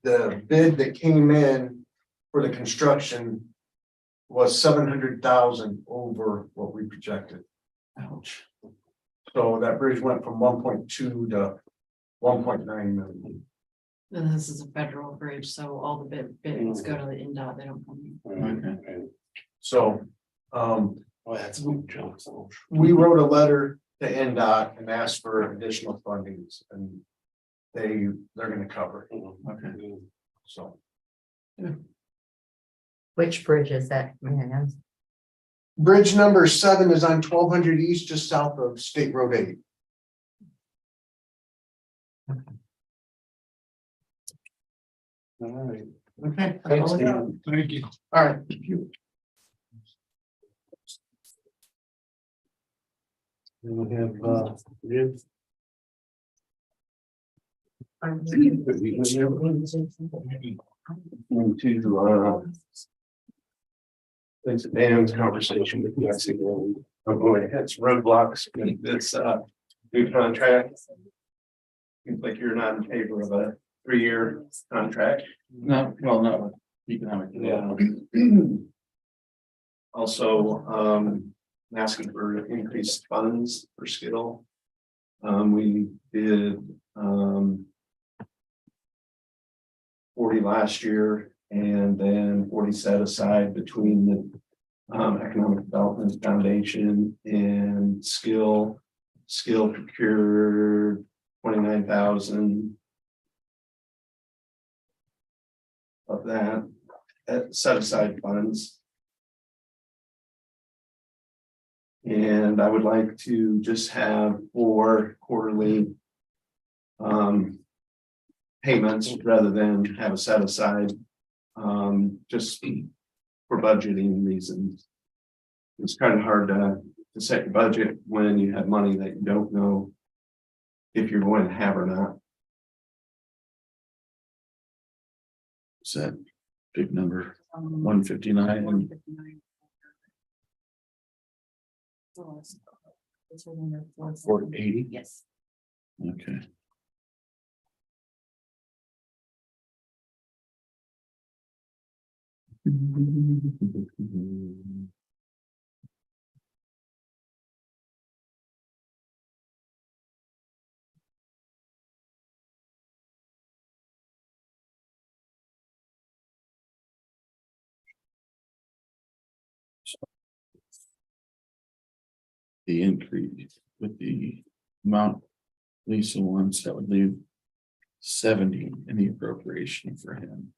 The bid that came in for the construction was 700,000 over what we projected. Ouch. So that bridge went from 1.2 to 1.9 million. And this is a federal bridge, so all the bids go to the NDOT, they don't come in. Okay. So, Well, that's a big jump, so. we wrote a letter to NDOT and asked for additional fundings, and they're gonna cover it, Okay. so. Which bridge is that? May I ask? Bridge number 7 is on 1200 East, just south of State Road 8. All right. Okay. Thanks, Dan. Thank you. All right. Then we have, Jim. Into, thanks to Dan's conversation with you, I see, I'm going to hit some roadblocks with this, new contract. Seems like you're not in favor of a 3-year contract. No, well, not with economic. Yeah. Also, asking for increased funds for skill. We did, 40 last year and then 40 set aside between the Economic Development Foundation and skill procured 29,000 of that set aside funds. And I would like to just have 4 quarterly payments rather than have a set aside, just for budgeting reasons. It's kind of hard to set your budget when you have money that you don't know if you're going to have or not. Is that big number, 159? 159. 480? Yes. Okay. The increase with the amount Lisa wants, that would leave 70 in the appropriation for him.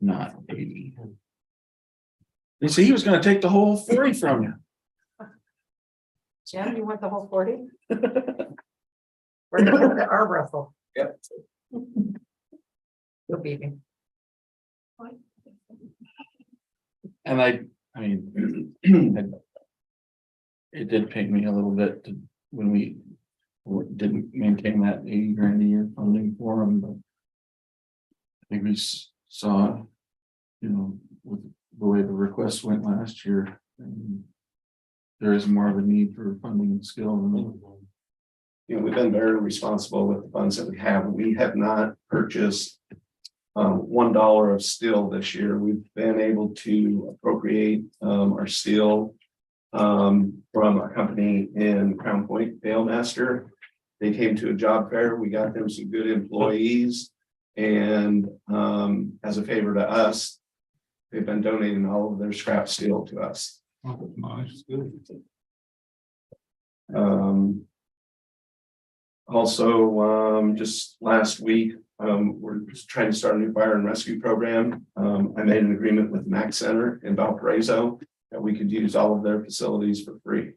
Not 80. They say he was gonna take the whole 40 from you. Jim, you want the whole 40? We're gonna have the arm wrestle. Yep. You'll beat me. And I mean, it did pain me a little bit to, when we didn't maintain that 80 grand a year funding for him, but I think we saw, you know, with the way the request went last year, there is more of a need for funding and skill. You know, we've been very responsible with the funds that we have. We have not purchased $1 of steel this year. We've been able to appropriate our steel from a company in Crown Point, Balemaster. They came to a job fair. We got them some good employees, and as a favor to us, they've been donating all of their scrap steel to us. Oh, nice, good. Also, just last week, we're just trying to start a new fire and rescue program. I made an agreement with Mac Center in Valparaiso that we could use all of their facilities for free.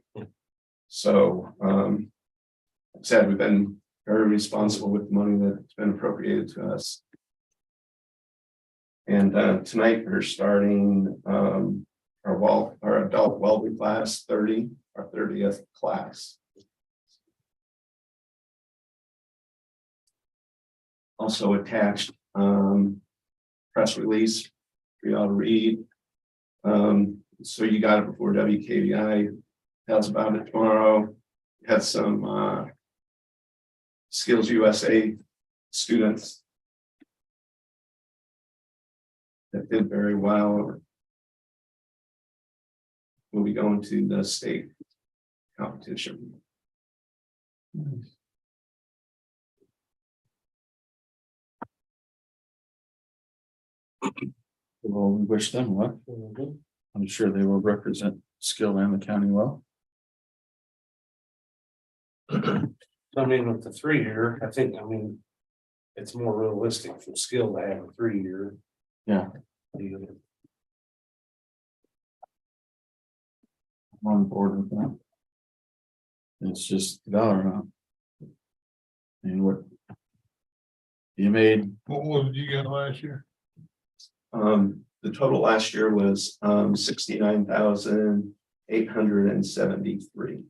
So, like I said, we've been very responsible with the money that's been appropriated to us. And tonight we're starting our adult welding class 30, our 30th class. Also attached press release for y'all to read. So you got it before WKBI tells about it tomorrow. Had some Skills USA students that did very well. We'll be going to the state competition. Well, we wish them luck. I'm sure they will represent Skill and the county well. I mean, with the 3-year, I think, it's more realistic for Skill to have a 3-year. Yeah. I'm on board with that. It's just the dollar amount. And what you made, What did you get last year? The total last year was 69,873.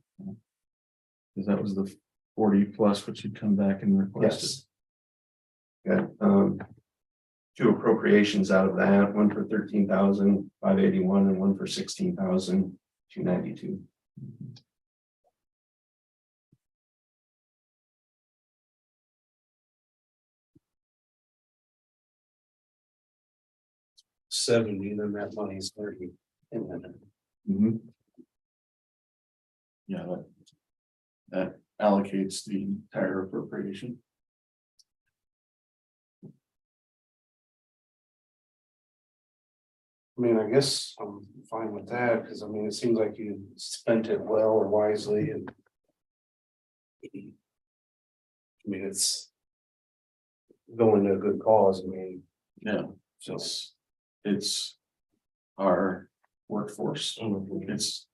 because that was the 40 plus, which you'd come back and requested. Yes. Got 2 appropriations out of that, one for 13,581 and one for 16,292. 70, then that money's 30. Mhm. Yeah, that allocates the entire appropriation. I mean, I guess I'm fine with that, because I mean, it seems like you spent it well or wisely and. I mean, it's. Going to a good cause, I mean, Yeah, so. it's our workforce. It's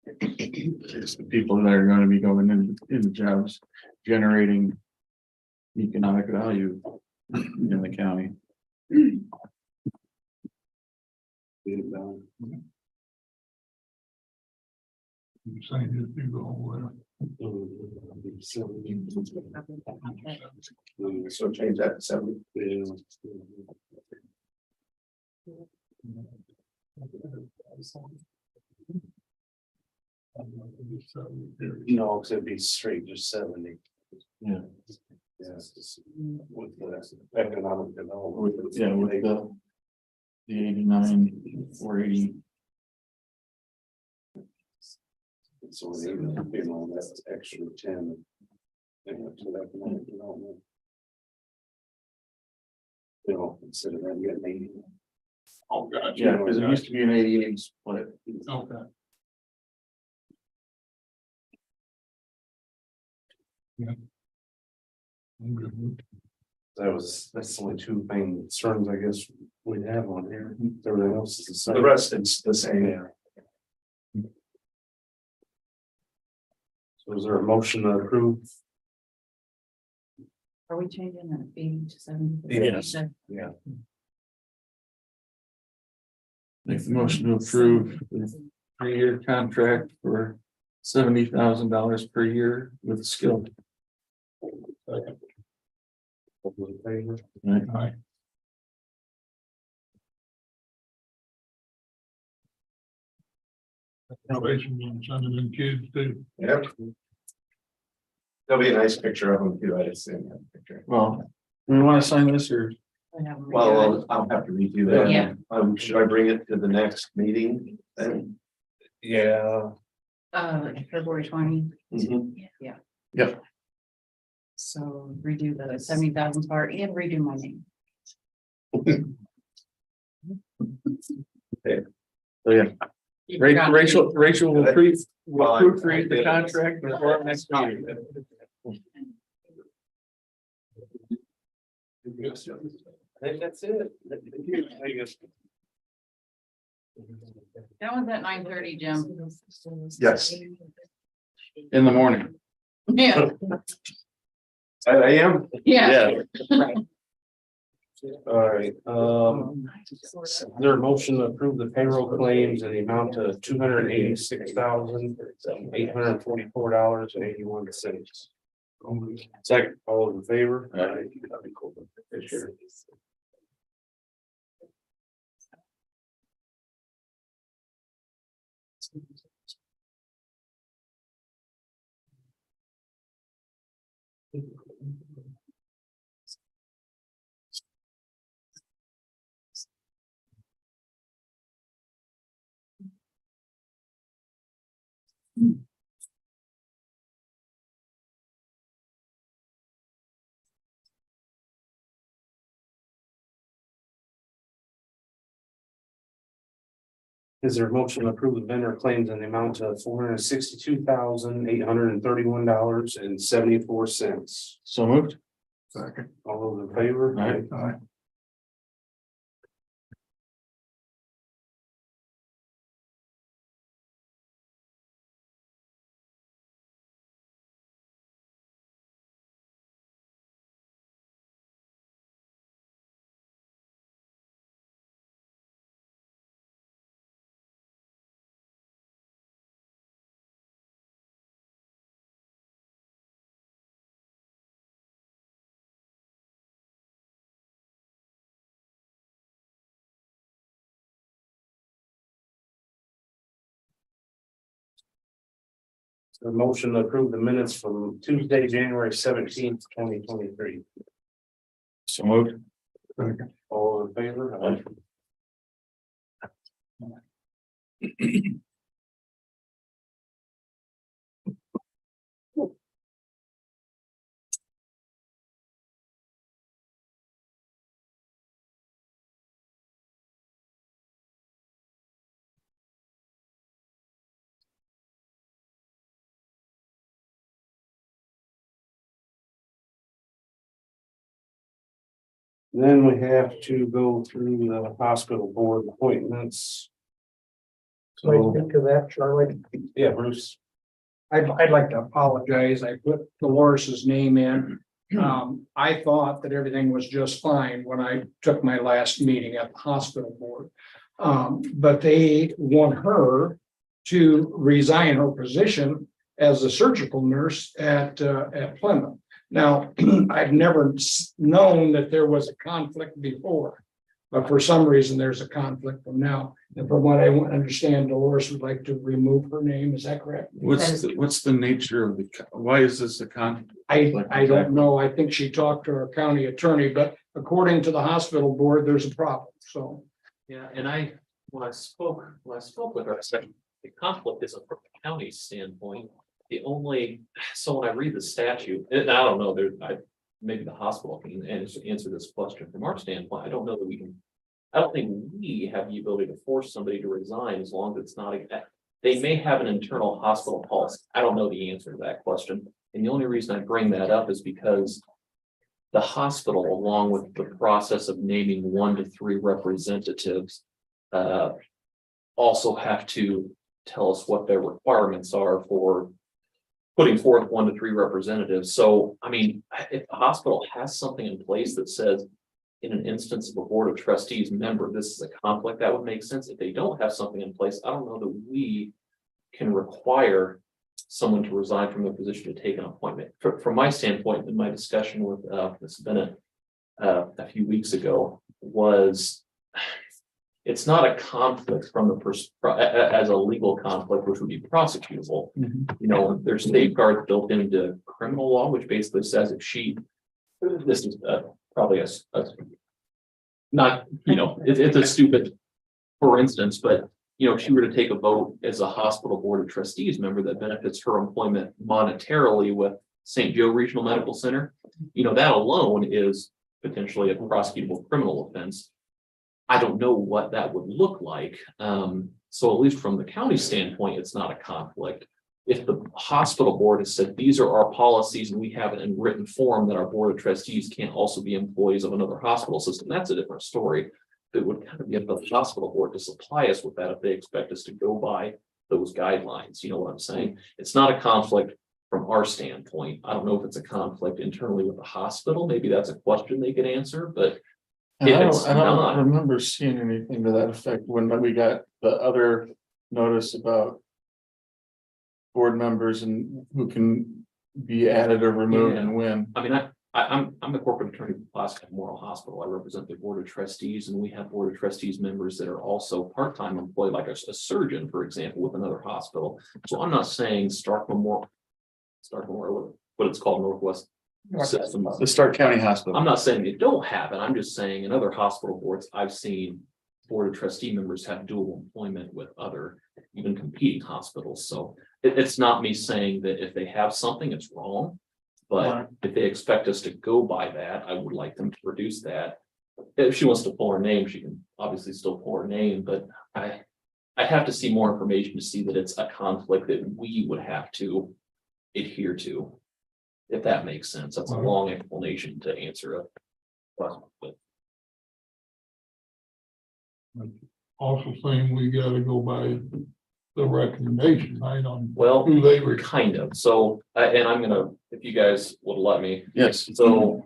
the people that are gonna be going into jobs, generating economic value in the county. You say this, you go over So change that to 70. No, because it'd be straight, just 70. Yeah. Yes, with the economic development. With the 89 or 80. So even, you know, that's extra 10. To that economic development. You know, instead of that, you get 80. Oh, gotcha. Yeah, because it used to be an 80-80 split. Okay. Yeah. I'm good. That's only two main concerns, I guess, we'd have on here. Everything else is the same. The rest is the same. Yeah. So is there a motion to approve? Are we changing that fee to 70? Yes. Yeah. Make the motion to approve the 3-year contract for $70,000 per year with skill. All those in favor? Right. Aye. Probation being sending in kids too. Yep. There'll be a nice picture of them too, I just seen that picture. Well, do we want to sign this or? Well, I'll have to redo that. Yeah. Should I bring it to the next meeting then? Yeah. February 20. Mhm. Yeah. Yep. So redo the 70,000 part and redo my name. So yeah, You forgot. Rachel will Well, I- proofread the contract before our next meeting. I think that's it. That was at 9:30, Jim. Yes. In the morning. Yeah, I am. yeah. Right. All right, is there a motion to approve the payroll claims in the amount of $286,844.81. Second, all in favor? Aye. Sure. Is there a motion to approve the vendor claims in the amount of $462,831.74? So moved. Second. All those in favor? Aye. Aye. A motion to approve the minutes from Tuesday, January 17th, 2023. So moved. All in favor? Aye. Then we have to go through the hospital board appointments. So I think of that, Charlie. Yeah, Bruce. I'd like to apologize. I put Dolores's name in. I thought that everything was just fine when I took my last meeting at the hospital board. But they want her to resign her position as a surgical nurse at Plymouth. Now, I've never known that there was a conflict before. But for some reason, there's a conflict now. And from what I understand, Dolores would like to remove her name. Is that correct? What's the nature of why is this a conflict? I don't know. I think she talked to our county attorney, but according to the hospital board, there's a problem. So Yeah, and when I spoke with her, I said, the conflict is from the county standpoint. So when I read the statute, and I don't know, maybe the hospital can answer this question from our standpoint. I don't know that we can. I don't think we have the ability to force somebody to resign as long as it's not. They may have an internal hospital policy. I don't know the answer to that question. And the only reason I bring that up is because the hospital, along with the process of naming 1 to 3 representatives, also have to tell us what their requirements are for putting forth 1 to 3 representatives. So, I mean, if the hospital has something in place that says, in an instance of a board of trustees member, this is a conflict, that would make sense. If they don't have something in place, I don't know that we can require someone to resign from their position to take an appointment. From my standpoint, in my discussion with Ms. Bennett a few weeks ago, was it's not a conflict from the as a legal conflict, which would be prosecutable. You know, there's safeguards built into criminal law, which basically says this is probably not, you know, it's a stupid, for instance, but you know, if she were to take a vote as a hospital board of trustees member that benefits her employment monetarily with St. Joe Regional Medical Center, you know, that alone is potentially a prosecutable criminal offense. I don't know what that would look like. So at least from the county standpoint, it's not a conflict. If the hospital board has said, these are our policies and we have it in written form that our board of trustees can't also be employees of another hospital system, that's a different story. It would kind of be up to the hospital board to supply us with that if they expect us to go by those guidelines. You know what I'm saying? It's not a conflict from our standpoint. I don't know if it's a conflict internally with the hospital. Maybe that's a question they could answer, but And if I it's don't not, remember seeing anything to that effect when we got the other notice about board members and who can be added or removed and when. I mean, I'm the corporate attorney for Plaskett Memorial Hospital. I represent the board of trustees, and we have board of trustees members that are also part-time employed, like a surgeon, for example, with another hospital. So I'm not saying Stark Memorial, what it's called, Northwest System. The Stark County Hospital. I'm not saying they don't have it. I'm just saying in other hospital boards, I've seen board of trustee members have dual employment with other, even competing hospitals. So it's not me saying that if they have something, it's wrong. But if they expect us to go by that, I would like them to produce that. If she wants to pull her name, she can obviously still pull her name, but I have to see more information to see that it's a conflict that we would have to adhere to. If that makes sense. That's a long explanation to answer a question. But Also saying we gotta go by the recommendation, right, on well, who they kind of. So, and I'm gonna, if you guys would let me. Yes. So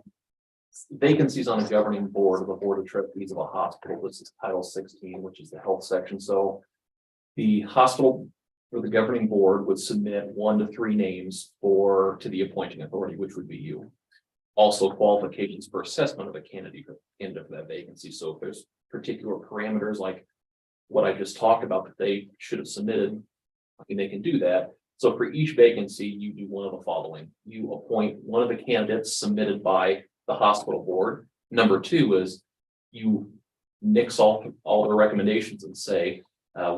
vacancies on a governing board of a board of trustees of a hospital. This is Title 16, which is the health section. So the hospital or the governing board would submit 1 to 3 names to the appointing authority, which would be you. Also qualifications for assessment of a candidate for that vacancy. So if there's particular parameters like what I just talked about that they should have submitted, I mean, they can do that. So for each vacancy, you do one of the following. You appoint one of the candidates submitted by the hospital board. Number 2 is you nix all the recommendations and say,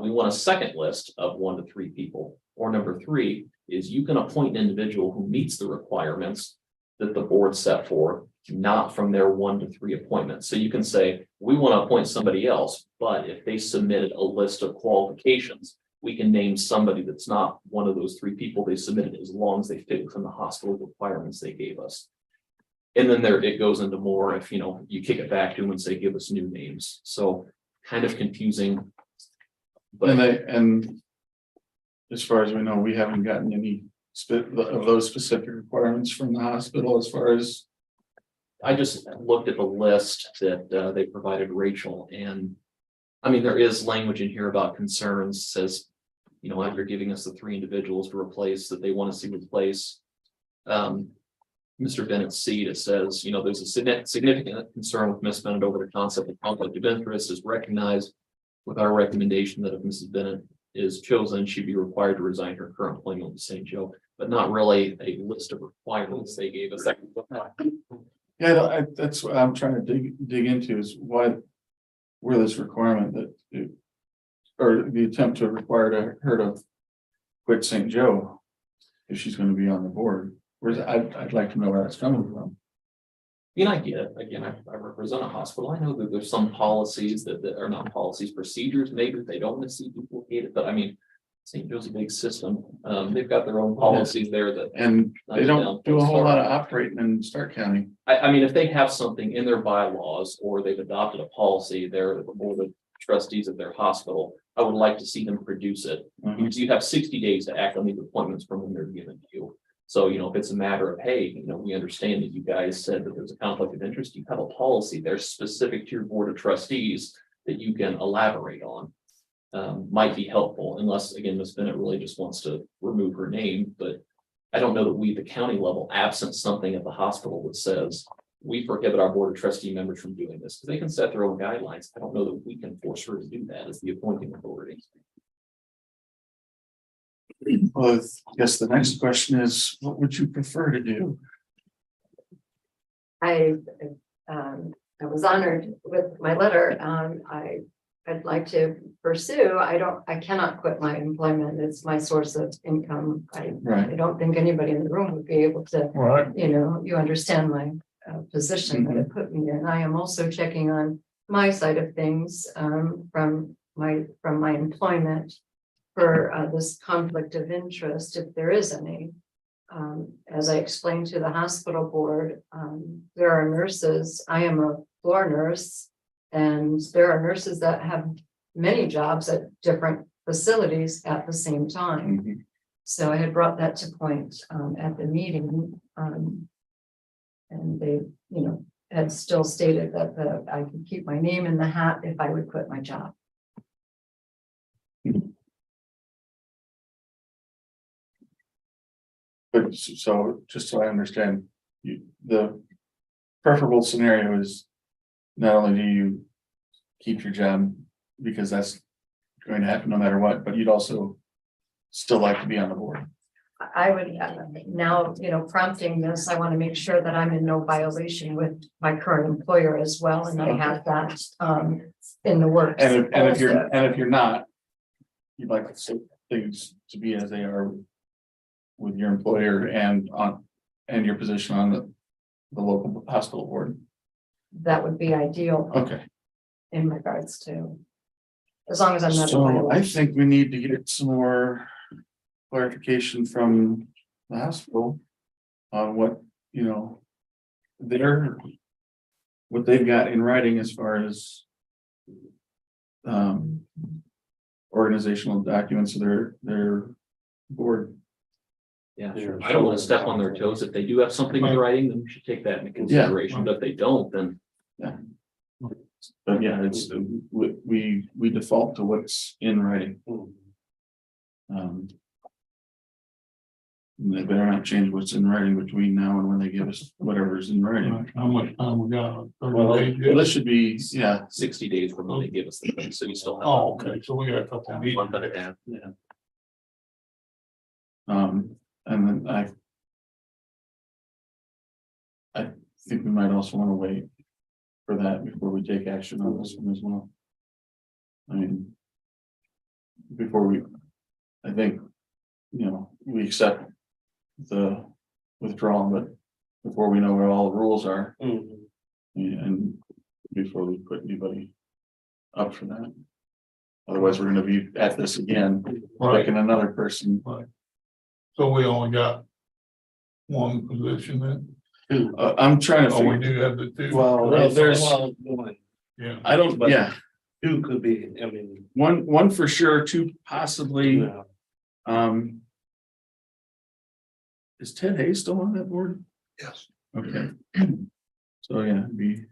we want a second list of 1 to 3 people. Or number 3 is you can appoint an individual who meets the requirements that the board set forth, not from their 1 to 3 appointments. So you can say, we want to appoint somebody else, but if they submitted a list of qualifications, we can name somebody that's not one of those 3 people they submitted as long as they fit within the hospital requirements they gave us. And then there, it goes into more if, you know, you kick it back to them and say, give us new names. So kind of confusing. And and as far as we know, we haven't gotten any of those specific requirements from the hospital as far as. I just looked at the list that they provided Rachel, and I mean, there is language in here about concerns, says, you know, after giving us the 3 individuals to replace that they want to see replace. Mr. Bennett's seat, it says, you know, there's a significant concern with Ms. Bennett over the concept of conflict of interest is recognized with our recommendation that if Mrs. Bennett is chosen, she'd be required to resign her current employment with St. Joe, but not really a list of requirements they gave us. Yeah, that's what I'm trying to dig into is why, where this requirement that. Or the attempt to require her to quit St. Joe. If she's gonna be on the board, whereas I'd like to know where that's coming from. You know, I get it. Again, I represent a hospital. I know that there's some policies that are not policies, procedures, maybe they don't want to see duplicated, but I mean. St. Joe's a big system. They've got their own policies there that. And they don't do a whole lot of operating in Stark County. I mean, if they have something in their bylaws or they've adopted a policy, they're the board of trustees of their hospital. I would like to see them produce it. Because you have 60 days to act on these appointments from when they're given to you. So, you know, if it's a matter of, hey, you know, we understand that you guys said that there's a conflict of interest, you have a policy there specific to your board of trustees that you can elaborate on. Might be helpful unless, again, Ms. Bennett really just wants to remove her name, but I don't know that we, the county level, absent something at the hospital that says we prohibit our board of trustee members from doing this, because they can set their own guidelines. I don't know that we can force her to do that as the appointing authority. Well, I guess the next question is, what would you prefer to do? I was honored with my letter. I'd like to pursue. I cannot quit my employment. It's my source of income. I don't think anybody in the room would be able to, you know, you understand my position that it put me in. I am also checking on my side of things from my employment for this conflict of interest, if there is any. As I explained to the hospital board, there are nurses. I am a floor nurse. And there are nurses that have many jobs at different facilities at the same time. So I had brought that to point at the meeting. And they, you know, had still stated that I could keep my name in the hat if I would quit my job. But so just so I understand, the preferable scenario is not only do you keep your job because that's going to happen no matter what, but you'd also still like to be on the board. I would now, you know, prompting this, I want to make sure that I'm in no violation with my current employer as well, and I have that in the works. And if you're not, you'd like to see things to be as they are with your employer and your position on the local hospital board. That would be ideal. Okay. In regards to, as long as I'm not. So I think we need to get some more clarification from the hospital on what, you know, what they've got in writing as far as organizational documents of their board. Yeah, I don't want to step on their toes. If they do have something in writing, then we should take that into consideration. But if they don't, then. Yeah. But yeah, it's, we default to what's in writing. They better not change what's in writing between now and when they give us whatever's in writing. How much time we got? Well, this should be, 60 days from when they give us the thing, so you still have. Oh, okay, so we got a couple of meetings. Yeah. And then I think we might also want to wait for that before we take action on this one as well. I mean, I think, you know, we accept the withdrawal, but before we know what all the rules are. And before we put anybody up for that. Otherwise, we're gonna be at this again, picking another person. So we only got one position then? I'm trying to Oh, we figure, do have the two. Well, there's- one, Yeah. I don't, yeah, two could be, I mean, one for sure, two possibly, yeah. um. Is Ted Hayes still on that board? Yes. Okay. So yeah, it'd be.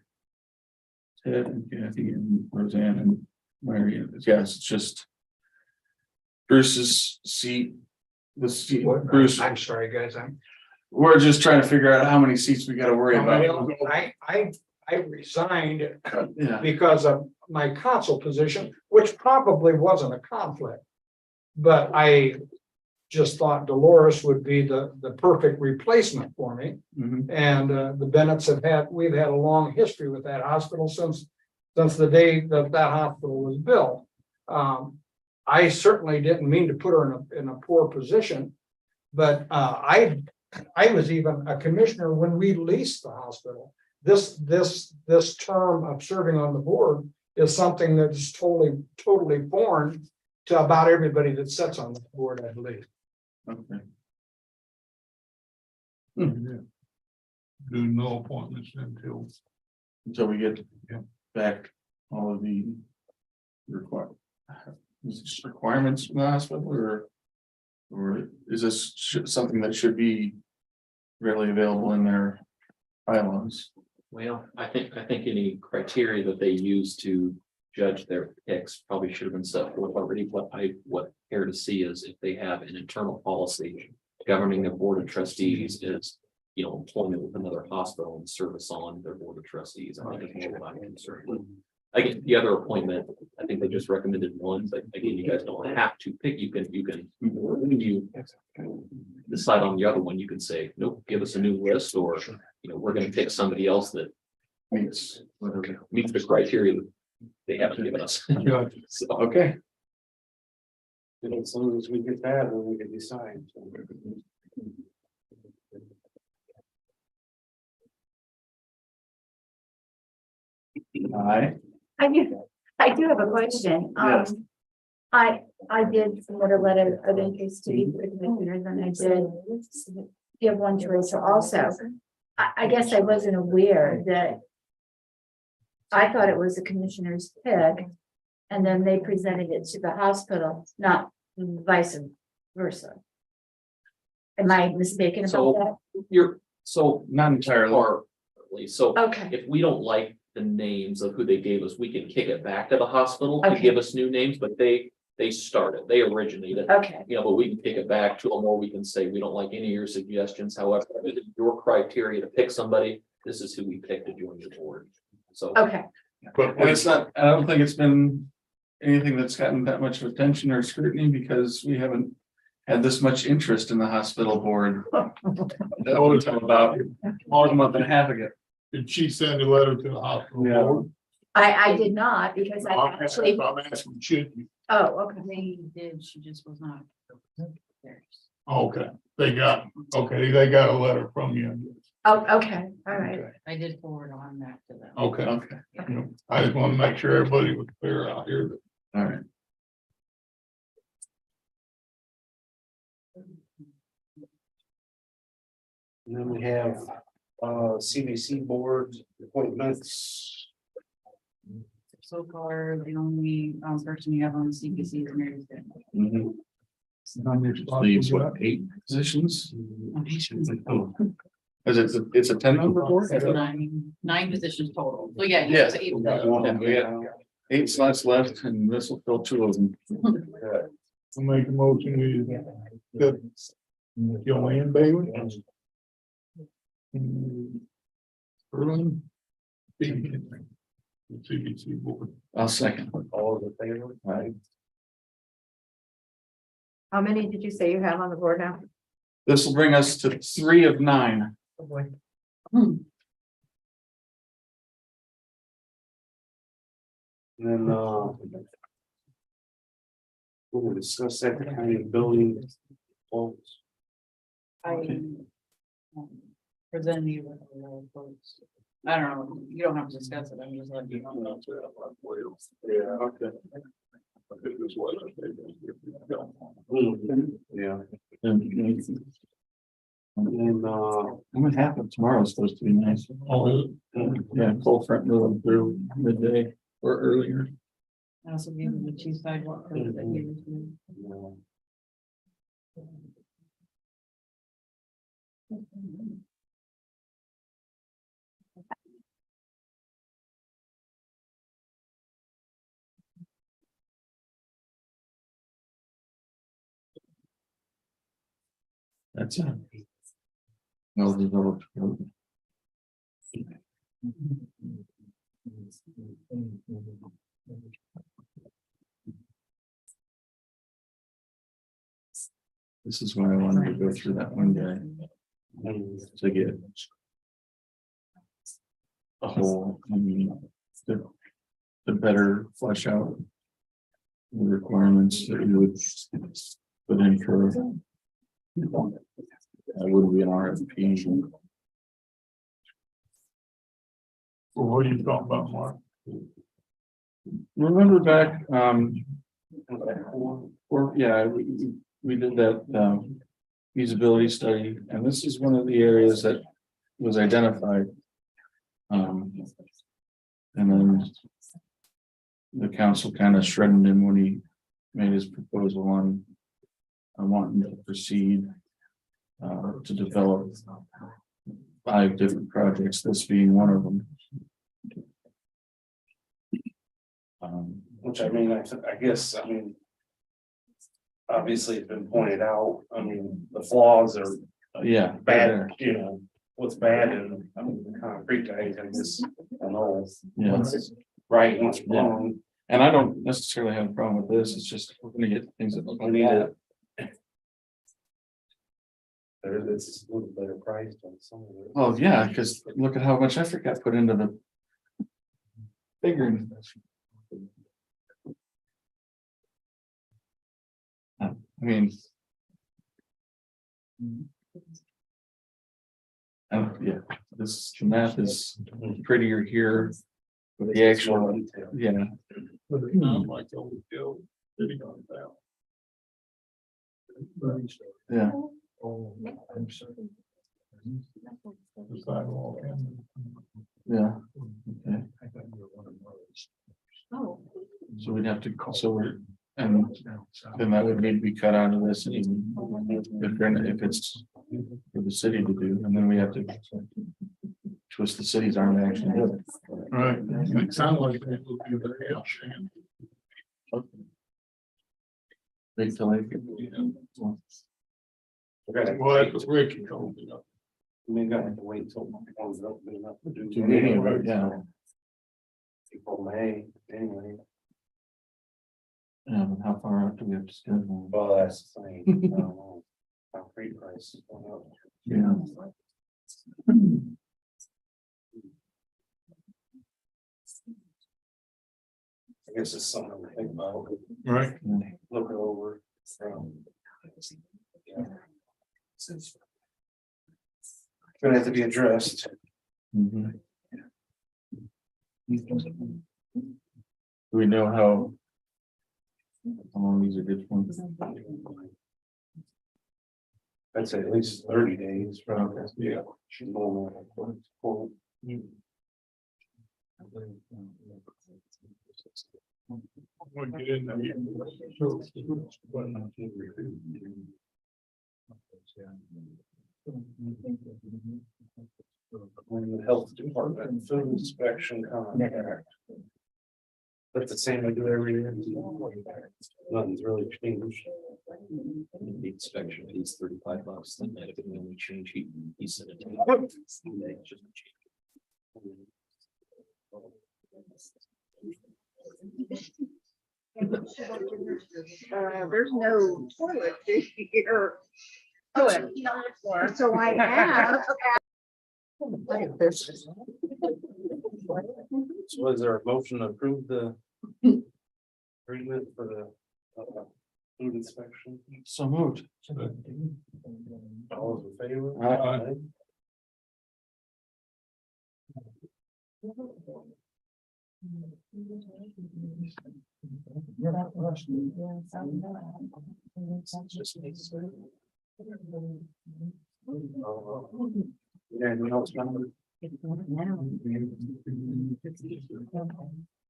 Ted and Kathy and Roseanne and Mary, yes, it's just. Bruce's seat. The seat, Bruce, I'm sorry, guys, we're just trying to figure out how many seats we gotta worry about. I resigned Yeah, because of my council position, which probably wasn't a conflict. But I just thought Dolores would be the perfect replacement for me. mhm, And the Bennetts we've had a long history with that hospital since the day that hospital was built. I certainly didn't mean to put her in a poor position. But I was even a commissioner when we leased the hospital. This term of serving on the board is something that's totally foreign to about everybody that sits on the board, I believe. okay. Do no appointments until. Until we get Yeah. back all of the requirements from the hospital, or is this something that should be readily available in their bylaws? Well, I think any criteria that they use to judge their picks probably should have been set forth already. What care to see is if they have an internal policy governing their board of trustees is, employment with another hospital and service on their board of trustees. I think it's more what I'm concerned with. Again, the other appointment, I think they just recommended one, but again, you guys don't have to pick. You can, when you decide on the other one, you can say, nope, give us a new list, or, we're gonna pick somebody else that meets the criteria that they haven't given us. So, Okay. And as soon as we get that, then we can decide. Aye. I do have a question. Yes. I did submit a letter of interest to each of the commissioners, and I did give one to Rachel also. I guess I wasn't aware that I thought it was the commissioner's pick, and then they presented it to the hospital, not vice versa. Am I mistaken about so Not entirely. partly, so that? Okay, if we don't like the names of who they gave us, we can kick it back to the hospital to Okay. give us new names, but they started, they originated. okay, But we can kick it back to them, or we can say, we don't like any of your suggestions, however, this is your criteria to pick somebody, this is who we picked to join your board. So, okay, But And it's not, I don't think it's been anything that's gotten that much attention or scrutiny, because we haven't had this much interest in the hospital board. That was about a month and a half ago. did she send a letter to the hospital board? I did not, because I actually, I'm asking, should you? oh, okay. They did, she just was not. Theirs. Okay, they got a letter from you. Oh, okay, all right. I did forward on that to them. Okay, Okay, I just want to make sure everybody was clear out here. all right. And then we have, CBC board appointments. So far, the only person you have on CPC is Mary. Mhm. How many spots Leaves we what, got? 8 positions? Is it, it's a 10-member board? Nine positions total. So yeah. Yes. it's eight. Yeah, we got 8 slots left, and this will fill 2 of them. I'll make a motion, we got Joanne Bailey. Erling. CBC board. I'll second. All of the favor? Right. How many did you say you have on the board now? This will bring us to 3 of 9. And then, we're gonna discuss that kind of building. I presented you with a little post. I don't know, you don't have to discuss it, I'm just letting you know. Yeah, okay. Yeah. And, What happened tomorrow is supposed to be nice. Oh, Yeah, cold front moving through midday or earlier. I also gave him the two sidewalk codes that he was doing. That's it. No, there's no. This is why I wanted to go through that one guy. To get. A whole, I mean, to better flesh out. The requirements that you would put in for. That would be an RFP. well, what are you talking about, Mark? Remember back, or, yeah, we did that, feasibility study, and this is one of the areas that was identified. And then the council kind of shredded him when he made his proposal on wanting to proceed to develop 5 different projects, this being one of them. which I mean, I guess, I mean. Obviously, it's been pointed out, I mean, the flaws are Yeah. bad, you know, what's bad in, I mean, the concrete guys, I just don't know. Yeah. What's right, and what's wrong. And I don't necessarily have a problem with this, it's just, we're gonna get things that look We like need that. it. It's a little better price than some of it. Well, yeah, because look at how much effort got put into the figuring. I mean. Yeah, this the math is prettier here. But the actual, yeah, But it's not like the old deal, sitting on that. yeah, The sidewalk and- yeah. Okay, Oh. so we'd have to, so we're, and then that would need to be cut out of this, even if it's for the city to do, and then we have to twist the city's arm to actually do it. Right, it sounded like that would be their help, Shannon. Wait till they. Well, that's what Ricky told me. We gotta have to wait till it comes up big enough to do. Do any of it, yeah. April, May, anyway, Yeah, but how far out do we have to schedule? well, that's the thing, I don't know. Concrete price is going up. Yeah. I guess it's something to think about, Right. look it over. Yeah. Gonna have to be addressed. Mhm. Do we know how long these are good ones? I'd say at least 30 days. Okay. Yeah. Normal. Quote. We'll get in there. When the health department food inspection contract. That's the same I do every year. Nothing's really changed. The inspection fees $35, then that if it only change, he said it. There's no toilet here. So I asked. So is there a motion to approve the agreement for the food inspection? So moved. All those in favor? Aye. Anything else, gentlemen?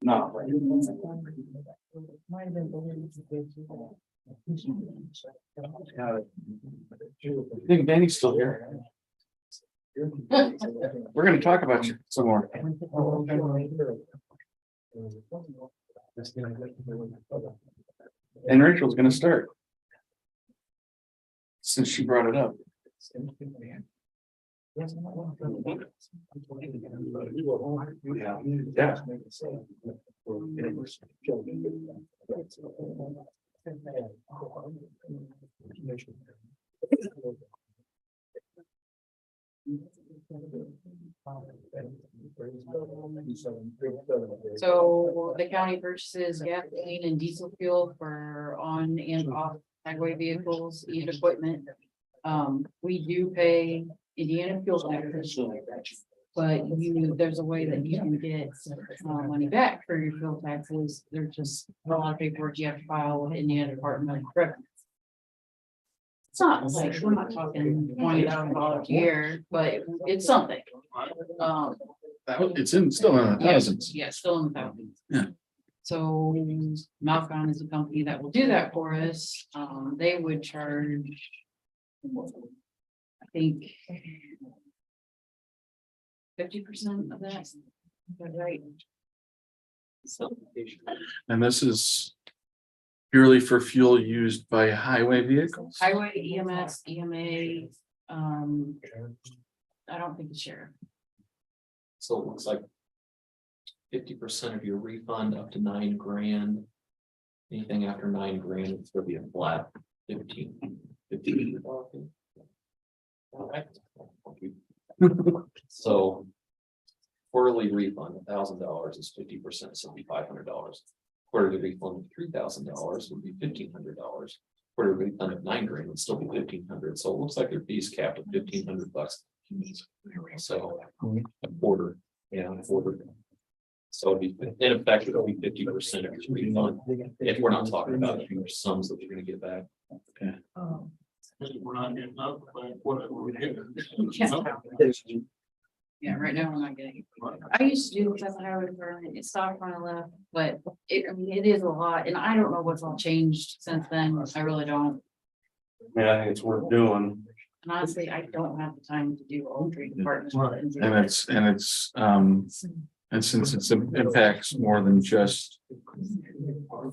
No. I think Danny's still here. We're gonna talk about you some more. And Rachel's gonna start. Since she brought it up. Yeah. So the county purchases gasoline and diesel fuel for on and off highway vehicles, and equipment. We do pay Indiana fuel taxes. But there's a way that you can get money back for your fuel taxes. There's just a lot of paperwork you have to file with Indiana Department of Revenue. It's not like, we're not talking $20,000 a year, but it's something. It's still in the thousands. Yeah, still in the thousands. Yeah. So Malcon is a company that will do that for us. They would charge, I think, 50% of that. Is that right? So And this is purely for fuel used by highway vehicles? highway, EMS, EMA, I don't think the sheriff. So it looks like 50% of your refund up to $9,000. Anything after $9,000, it's gonna be a flat 15. So quarterly refund, $1,000 is 50%, $7,500. Quarterly refund of $3,000 would be $1,500. Quarterly refund of $9,000 would still be $1,500. So it looks like their fees capped at $1,500. So a quarter, yeah, a quarter. So it'd be, in effect, it'll be 50% of your refund, if we're not talking about huge sums that you're gonna get back. Okay. We're not getting up, but whatever we get. Yeah, right now we're not getting. I used to do this as a highway department, it stopped when I left, but I mean, it is a lot, and I don't know what's all changed since then, I really don't. Yeah, I think it's worth doing. And honestly, I don't have the time to do all three departments. And since it impacts more than just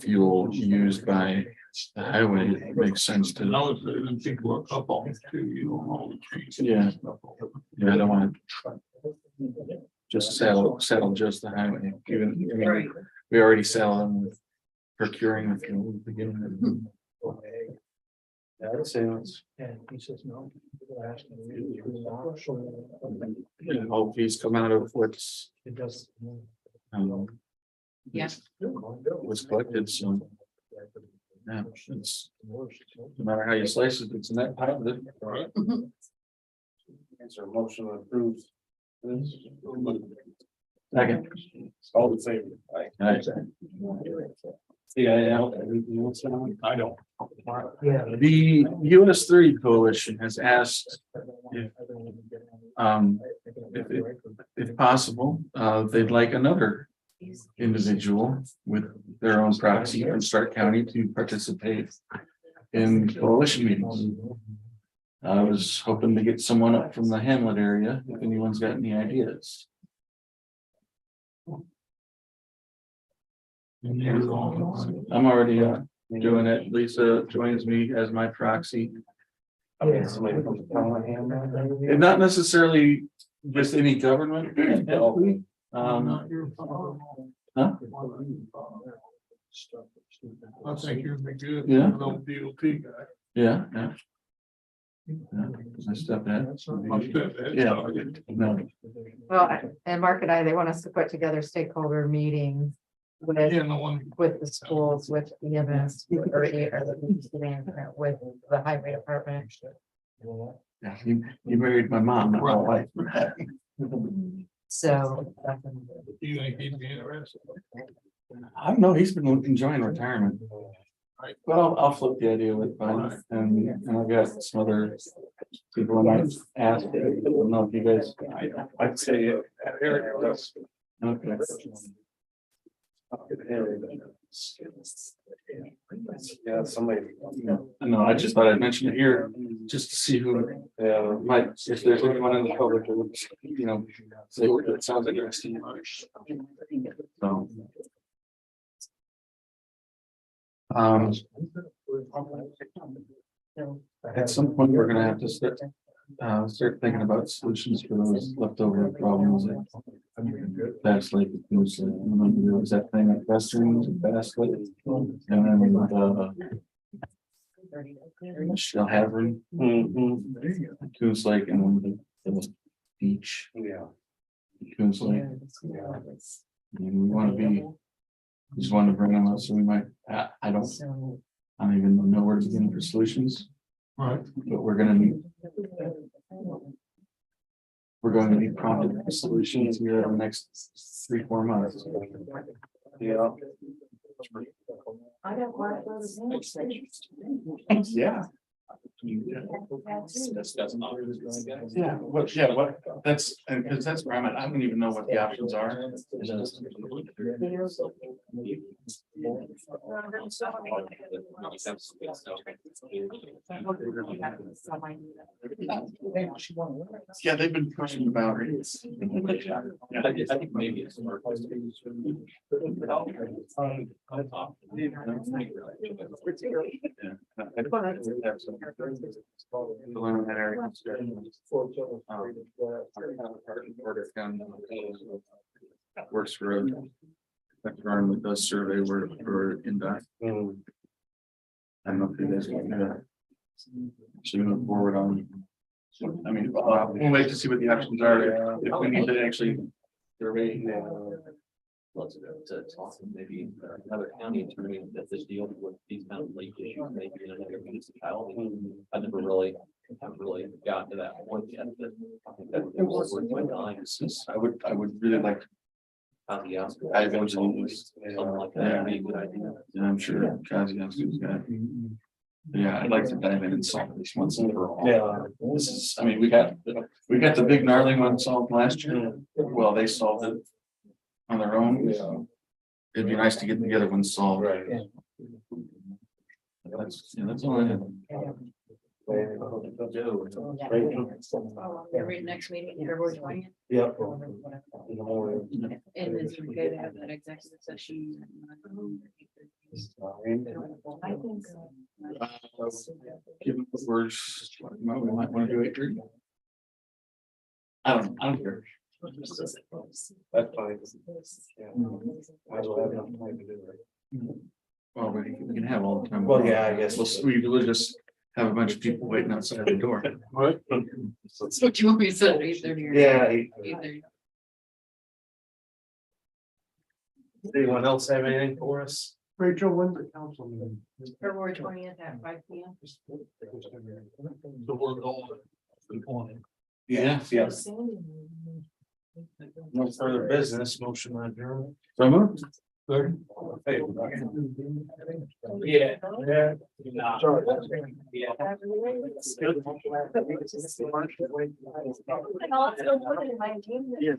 fuel used by the highway, it makes sense to. And people are up on it too, you know, all the trees. Yeah. Yeah, I don't want to just saddle just the highway, even, I mean, we already sell them with procuring the fuel to begin with. Yeah, I'd say it's. And he says no. And all fees come out of what's It does. Yeah. was collected, so. Yeah, it's, no matter how you slice it, it's a net positive. Answer a motion to approve. This. Second. All the same. Yeah, everything else. I don't. Yeah. The US 3 coalition has asked if possible, they'd like another individual with their own proxy from Stark County to participate in coalition meetings. I was hoping to get someone up from the Hamlet area, if anyone's got any ideas. I'm already doing it. Lisa joins me as my proxy. Somebody from the town of Hamlet. And not necessarily just any government entity. Huh? I think you'd be good. Yeah. Little DOT guy. Yeah, yeah. Yeah, I stepped in. Yeah. No. Well, and Mark and I, they want us to put together stakeholder meetings with, Yeah, no one. with the schools, with EMS, or with the highway department. Yeah, you married my mom, not my wife. So. You think he'd be interested? I don't know, he's been enjoying retirement. But I'll flip the idea with mine and I've got some other people I might ask. I don't know if you guys. I'd say. Okay. Yeah, somebody. No, I just thought I'd mention it here, just to see who Yeah. might, if there's anyone in the public that would, you know, say, "Oh, that sounds interesting." So. At some point, we're gonna have to start thinking about solutions for those leftover problems. That's like, was that thing at Western, Fast Lake, and then, Shell Havern, Coos Lake, and then the beach, Yeah. Coos Lake. And we wanna be, we just wanted to bring them up, so we might, I don't even know where to begin for solutions. Right. But we're gonna need. We're going to be prompted for solutions here in the next 3-4 months. Yeah. I got one of those. Yeah. Yeah, what, that's, and because that's where I'm at, I don't even know what the options are. Yeah, they've been pushing the boundaries. I think maybe it's more. Works for a firm that does survey work for INDOT. I don't know if you guys want to actually move forward on. I mean, we'll wait to see what the options are. If we need to actually survey. Let's go to talk to maybe another county attorney that this deal with these kind of lake issues, maybe in another municipality. I never really, haven't really gotten to that point yet, but I think that would work with my eyes. I would really like. The outskirts. I eventually. Something like that would be a good idea. Yeah, I'm sure Kaziaski's got. Yeah, I'd like to dive in and solve this once and for all. Yeah. This is, I mean, we got the big gnarly one solved last year. Well, they solved it. On their own. It'd be nice to get the other ones solved. Right. That's all I have. Every next meeting, February 20th. Yep. And is it okay to have that executive session? I think so. Given the words, we might want to do 8:30. I don't care. That's fine. Yeah. Might as well have enough time to do it. Well, we can have all the time. Well, yeah, I guess. We'll just have a bunch of people waiting outside the door. What? So do you want me to set 8:30 or? Yeah. 8:30. Anyone else have anything for us? Rachel, when's the council meeting? February 20th at 5 p.m. So we're going. Yeah. Yes. No further business, motion adjourned. So moved. Hey. Yeah. Sorry. And I'll still put it in my agenda.